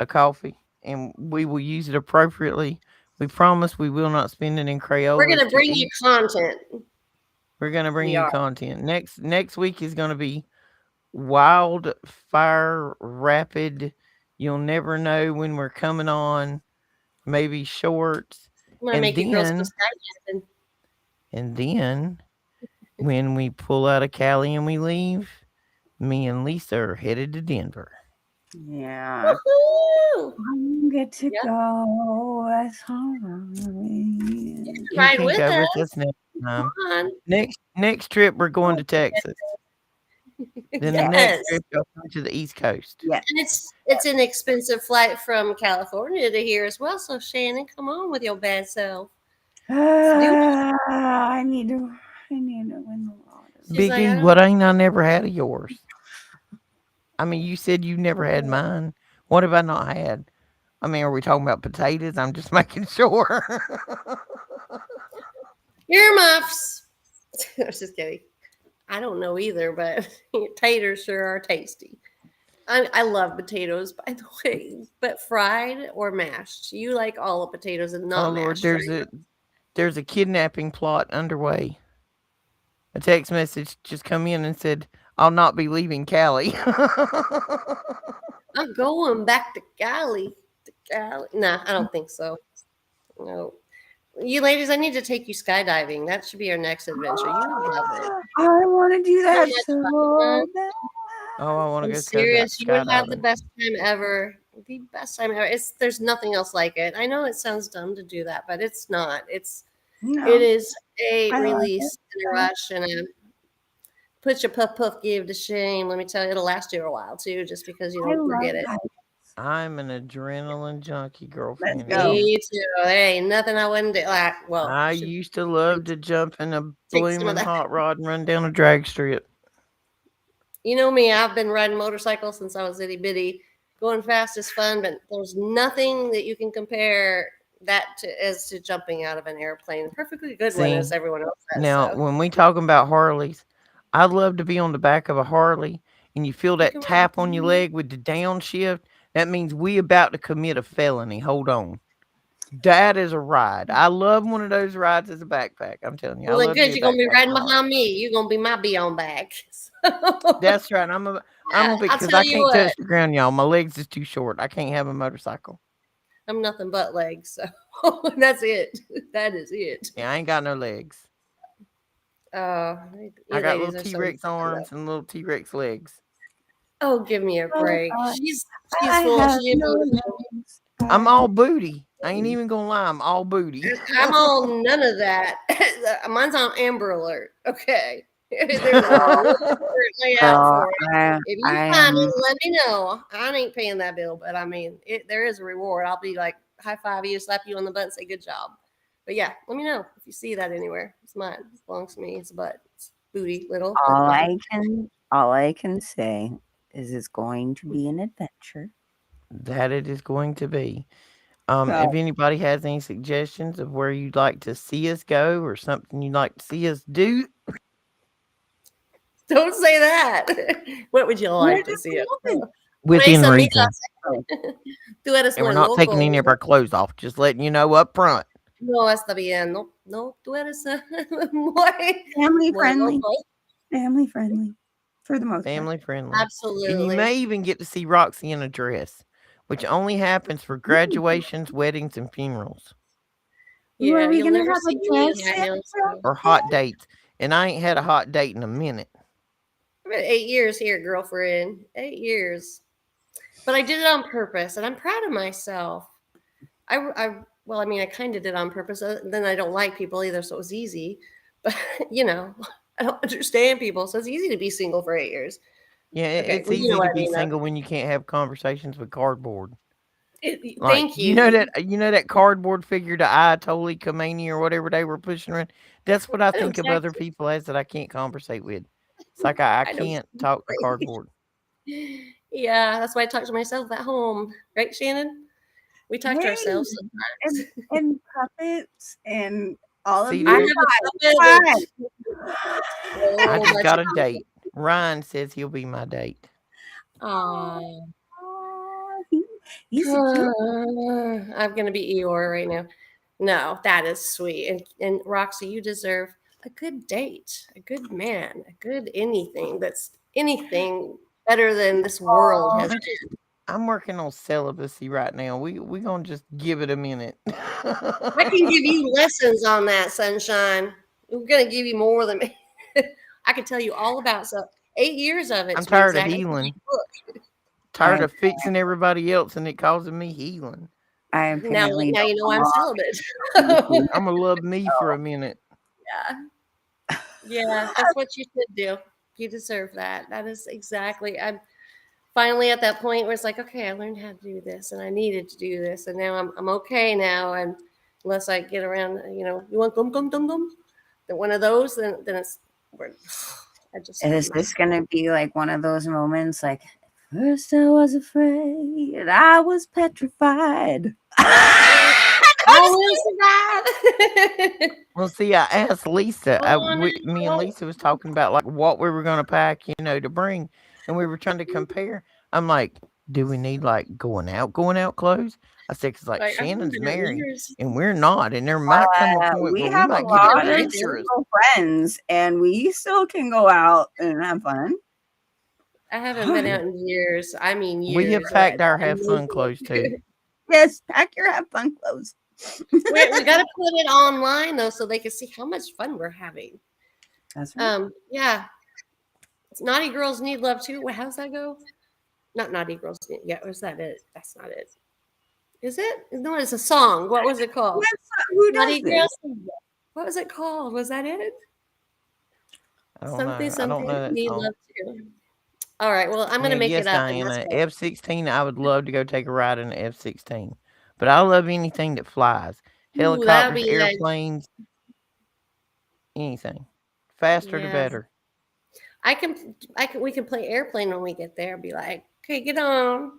coffee and we will use it appropriately, we promise we will not spend it in We're Crayolas gonna to bring you eat. content. We're gonna bring We you are. content. Next week is gonna be wildfire rapid. You'll never know when we're coming on. Maybe shorts, I'm gonna and make you girls go then skydiving. and then when we pull out of Cali and we leave, me and Lisa are headed to Denver. Yeah. Woohoo! I get to Yeah, go. That's all you right. can You ride can with go with us. us next Come time. on. Next trip we're going to Texas. Then the next Yes. trip y'all come to the East Coast. Yes. And it's an expensive flight from California to here as well. So Shannon, come on with your bad self. Let's do it. I need to win the She's lottery. like, I Biggie, don't. what ain't I never had of yours? I mean, you said you never had mine. What have I not had? I mean, are we talking about potatoes? I'm just making sure. Earmuffs. I was just kidding. I don't know either, but taters sure are tasty. I love potatoes, by the way, but fried or mashed. You like all the potatoes and Oh not Lord, mashed, right? there's a kidnapping plot underway. A text message just come in and said, "I'll not be leaving Cali." I'm going back to Cali. To Cali. Nah, I don't think so. No. You ladies, I need to take you skydiving. That should be our next adventure. You would love it. I want to do So that much fun. so bad. Oh, I want to I'm go serious. You would have the skydiving. best time ever. The best time ever. It's there's nothing else like it. I know it sounds dumb to do that, but it's not. It No, is a I like it. release and a rush and a put your puff puff give to shame. Let me tell you, it'll last you a while too, just because you I don't love forget it. heights. I'm an adrenaline junkie, Let's girlfriend. go. Me too. There ain't nothing I wouldn't do. Like, well, I should used to love to jump in a take some of blooming that. hot rod and run down a drag strip. You know me, I've been riding motorcycles since I was itty bitty. Going fast is fun, but there's nothing that you can compare that to as to jumping out of an airplane. Perfectly good one, See, as everyone else says. now So when we talking about Harleys, I'd love to be on the back of a Harley and you feel you that can ride. tap on your leg with the downshift. That means we about to commit a felony. Hold on. That is a ride. I love one of those rides as a backpack. I'm telling you, I Well, then love to be good. a You're gonna be backpacker riding Harley. behind me. You're gonna be my be on back. So, That's right. I'm a bit I'll because tell I you can't what. touch the ground, y'all. My legs is too short. I can't have a motorcycle. I'm nothing but legs. So that's it. That is it. Yeah, I ain't got no legs. Uh, I you got little ladies are T so Rex fun, though. arms and little T Rex legs. Oh, give me a Oh, break. God. She's I full. have She is no beautiful. legs. I'm I all have booty. I ain't even gonna lie. I'm all booty. I'm on none of that. Mine's on Amber Alert. Okay. There's a girl. reward currently out Girl, for it. If you I find am. it, let me know. I ain't paying that bill, but I mean, there is a reward. I'll be like, high five you, slap you on the butt, and say good job. But yeah, let me know if you see that anywhere. It's mine. It belongs to me. It's a butt. It's booty, little, but yeah. All I can say is it's going to be an adventure. That it is going to be. So If anybody has any suggestions of where you'd like to see us go or something you'd like to see us do, Don't say that. What would you Where like to did see we it? open? Within Esa, mira, reason. Oh, tú eres And we're muy not taking any of our loco. clothes off. Just letting you know up front. No está bien. No, no, tú eres muy, family muy friendly. loco. Family friendly for the most part. Family friendly. And you Absolutely. may even get to see Roxy in a dress, which only happens for Ooh. graduations, weddings, and funerals, Ooh, are Yeah, we you'll gonna never have a see me in dress high sale heels. So. or hot dates. And I ain't had a hot date in a minute. I've been 8 years here, girlfriend. 8 years. But I did it on purpose, and I'm proud of myself. Well, I mean, I kind of did on purpose. Then I don't like people either, so it was easy. But you know, I don't understand people, so it's easy to be single for 8 years. Yeah, Okay, it's well, you know easy what to I be mean, though. single when you can't have conversations with cardboard. Like Thank you. you know that cardboard figure, the Ayatollah Khomeini or whatever they were pushing around. That's what I I know think of other exactly. people as that I can't conversate with. It's like I I know can't talk to exactly. cardboard. Yeah, that's why I talk to myself at home, right, Shannon? We talk to Hey, ourselves and sometimes. puppets and all of See I have you there? a guys. puppet Come that's I so just much got a fun. date. Ryan says he'll be my date. Aw. on. He's a cute. I'm gonna be Eeyore right now. No, that is sweet. And Roxy, you deserve a good date, a good man, a good anything that's anything better than this world has. I just I'm working on celibacy right now. We gonna just give it a minute. I can give you lessons on that, sunshine. I'm gonna give you more than me. I can tell you all about so 8 years of it I'm to be tired of exact. healing. Tired I of fixing everybody else and it causing me healing. I Now, apparently now you know don't I'm belong celibate. with you. I'm gonna love me for a minute. Yeah, yeah, that's what you should do. You deserve that. That is exactly. I'm finally at that point where it's like, okay, I learned how to do this, and I needed to do this, and now I'm okay now. And unless I get around, you want gum gum gum gum, then one of those, then it's. I just And find is this myself. gonna be like one of those moments like first I was afraid, I was petrified. I will survive. Well, see, I asked Lisa. On and Me and on. Lisa was talking about like what we were gonna pack, to bring, and we were trying to compare. I'm like, do we need like going out clothes? I said, cause like Like I haven't Shannon's been out in married years. and we're not, and there might come a point We where we have a might get lot of adventurous. single friends and we still can go out and have fun. I haven't been out in years. I mean We have years. packed our I'm have fun losing clothes too. it. Yes, pack your have fun clothes. We got to put it online though, so they can see how much fun we're having. That's right. Yeah. Naughty girls need love too. How's that go? Not naughty girls. Yeah, or is that it? That's not it. Is it? No, it's a song. What was it called? Who does Naughty this? girls. What was it called? Was that it? I don't Something know. I don't something know that need song. love too. All right. Well, I'm Now, gonna make yes, it up, and that's Diana, what. F-16. I would love to go take a ride in an F-16, but I love anything that flies, Ooh, that'll helicopters, be like. airplanes, anything. Faster the Yeah. better. We can play airplane when we get there. Be like, okay, get on.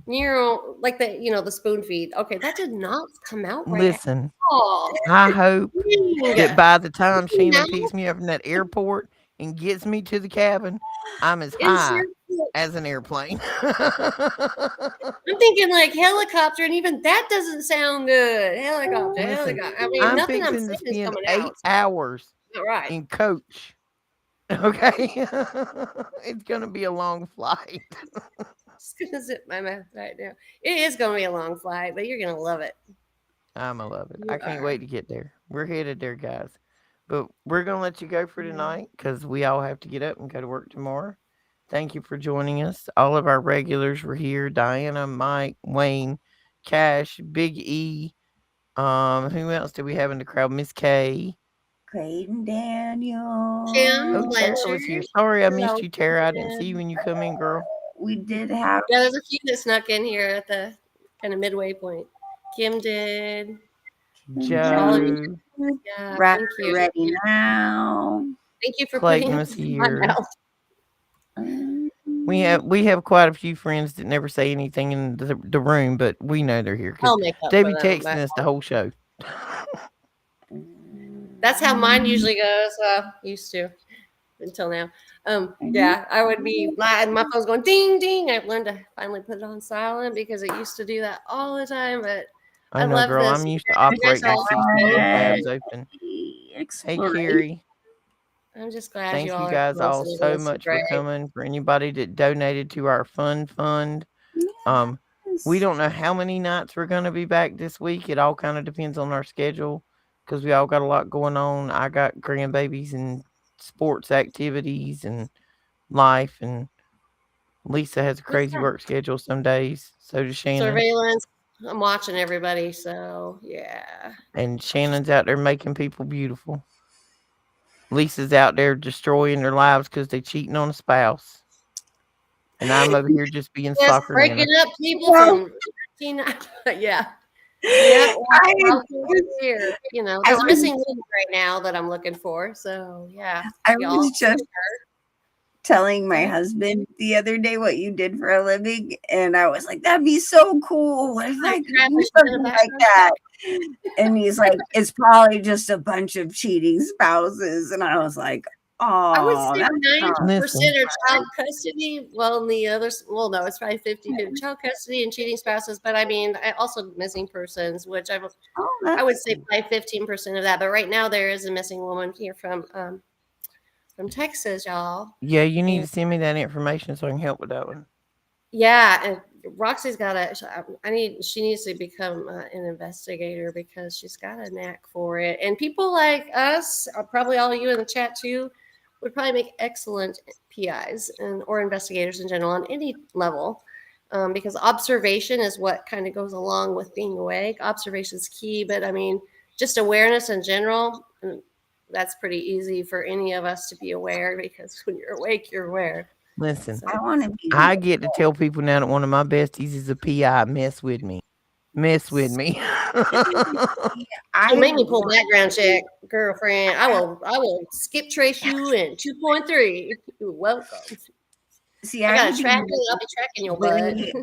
Like the spoon feed. Okay, that did not come out right at Listen, all. I hope that Dang. by the time Now Shannon picks me up from that airport and gets me to the cabin, I'm as is high your as an airplane. I'm thinking like helicopter, and even that doesn't sound good. Helicopter, Listen, helicopter. I mean, I'm nothing I'm fixing to saying is spend coming out. 8 hours Not right. in coach. Okay, it's gonna be a long flight. Just gonna zip my mouth right now. It is gonna be a long flight, but you're gonna love it. I'ma love it. You I can't are. wait to get there. We're headed there, guys. But we're gonna let you go for Yeah. tonight because we all have to get up and go to work tomorrow. Thank you for joining us. All of our regulars were here: Diana, Mike, Wayne, Cash, Big E. Who else do we have in the crowd? Miss K. Clayton Kim Oh, Daniel. Tara was Blanchard here. Sorry I is missed always you, Tara. I didn't see you good. when you come in, girl. We did have Yeah, there's a few that snuck in here at the kind of midway point. Kim did. All of you. Joe, Yeah, Rapper thank you. Ready Now. Thank you for putting Clayton up was with my here. mouth. Um, We have quite a few friends that never say anything in the room, but we know they're here because I'll make up for Debbie them. texting But us the whole show. that's how mine usually goes. Used to until now. I know. Yeah, I would be and my phone's going ding ding. I've learned to finally put it on silent because it used to do that all the time. But I I know, love girl. this. I'm used to You guys are operating with all 64 so tabs good. open. Hey, Exploration. Carrie. I'm just glad you Thank you all are guys all listening to so this. much for Great. coming. For anybody that donated to our fund. Um, we Yes. don't know how many nights we're gonna be back this week. It all kind of depends on our schedule because we all got a lot going on. I got grandbabies and sports activities and life, and Lisa has a crazy Yeah. work schedule some days. So does Shannon. Surveillance. I'm watching everybody. So yeah. And Shannon's out there making people beautiful. Lisa's out there destroying their lives because they cheating on a spouse. And I'm over here just being Just soccer breaking Nana. up people Well, from 19. Yeah. Yep. I Loud and was, clear. I There's a was missing link right now that I'm looking for. So yeah, I y'all. was just telling Go my ahead. husband the other day what you did for a living, and I was like, "That'd be so cool. What if Like I could do Travis in a something like background that?" check. And he's like, "It's probably just a bunch of cheating spouses." And I was like, I would "Oh, say that's not." 90% Listen, are child custody. Well, and the others, well, no, it's probably 50-50 child custody and cheating spouses. But I mean, also missing persons, which Oh, I would that's say probably 15% of that. But right now, there is a missing woman here from Texas, y'all. yeah, you need And to send me that information so I can help with that one. yeah, and Roxy's got she needs to become an investigator because she's got a knack for it. And people like us, probably all of you in the chat too, would probably make excellent PIs or investigators in general on any level. Because observation is what kind of goes along with being awake. Observation is key, but I mean, just awareness in general, that's pretty easy for any of us to be aware because when you're awake, you're aware. Listen, I So want to be I the get to tell people now that one of my besties is a PI. Mess with me. Mess with me. see, don't I make me pull want background check, girlfriend. I will skip trace you in 2.3. You're welcome. see I I got a would be tracker. I'll be tracking your butt. way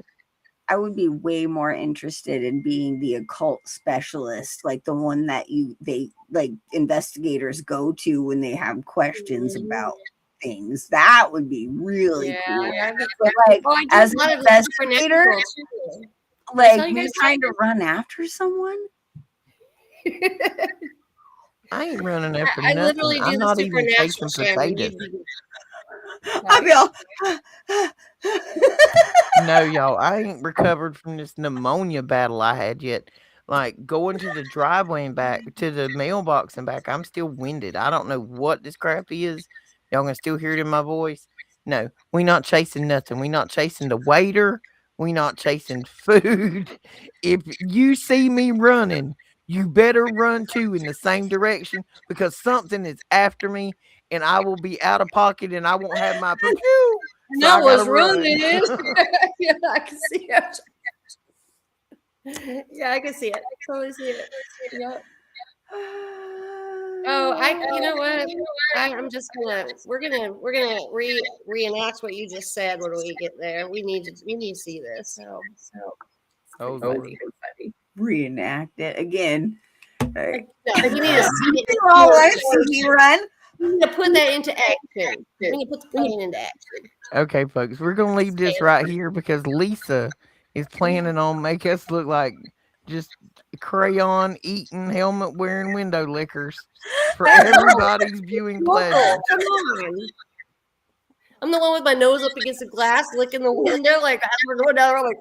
I would be way more interested in being the occult specialist, like the one that they like investigators go to when they have questions Mhm. about things. That would be really Yeah, cool. I'd be But like oh, I do as a an lot of the investigator, supernatural too. Did I like tell you me guys trying to run after someone, that? I ain't running after I nothing. literally do I'm the not even supernatural, chasing Shannon. potatoes. You'd be I'd be like, all No, y'all, I ain't recovered from this pneumonia battle I had yet. Like going to the driveway and back to the mailbox and back, I'm still winded. I don't know what this crap is. Y'all can still hear it in my voice. No, we not chasing nothing. We not chasing the waiter. We not chasing food. If you see me running, you better run too in the same direction because something is after me and I will be out of pocket and I won't have my pew pew. and So I I gotta was run. running. Yeah, I can see it. Yeah, I can see it. Totally see it. Yep. Oh, you know what? I'm just gonna, we're gonna reenact what you just said when we get there. We need to see this. So it's Oh, pretty Lord. funny. reenact it again. Like, no, we need to see it You in all want to motion. see me run? We need to put that into action. We need to put the plan into action. Okay, folks, we're gonna leave this right here because Lisa is planning on make us look like just crayon eating, helmet wearing window lickers for No, everybody's viewing local. pleasure. Come on. I'm the one with my nose up against the glass, licking the window, like as we're going down the road. Like,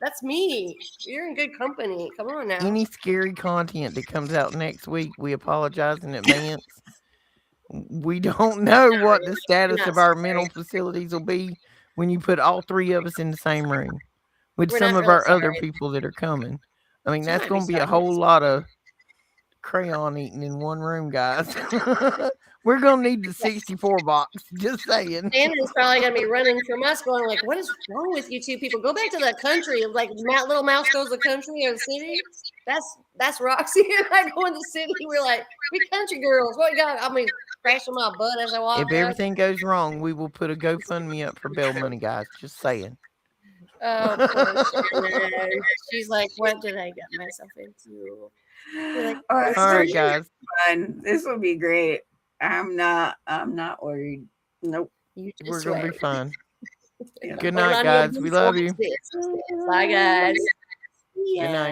that's me. You're in good company. Come on now. Any scary content that comes out next week, we apologize in advance. We don't know Not what really. the We're status not of our scary. mental facilities will be when you put all three of us in the same room with We're some not of really our other scary. people that are coming. I mean, She that's might be going to be a scary. whole lot of crayon eating in one room, guys. We're going to need the 64 box. Just saying. Shannon's probably gonna be running from us, going like, "What is wrong with you two people? Go back to the country." Like little mouse goes to the country or the city. That's Roxy and I go in the city. We're like, we country girls. What we got? I mean, crashing my butt as I If walk by. everything goes wrong, we will put a GoFundMe up for bail money, guys. Just saying. Oh, poor Shannon. She's like, "What did I get myself into?" You're like, Oh, "It's All this right, will fine." guys. be fun. This will be great. I'm not worried. Nope. You We're just gonna be wait. fun. Yeah. Good Hold night, on to your guys. We boots and love watch you. this. Bye, guys. Good Yeah. night.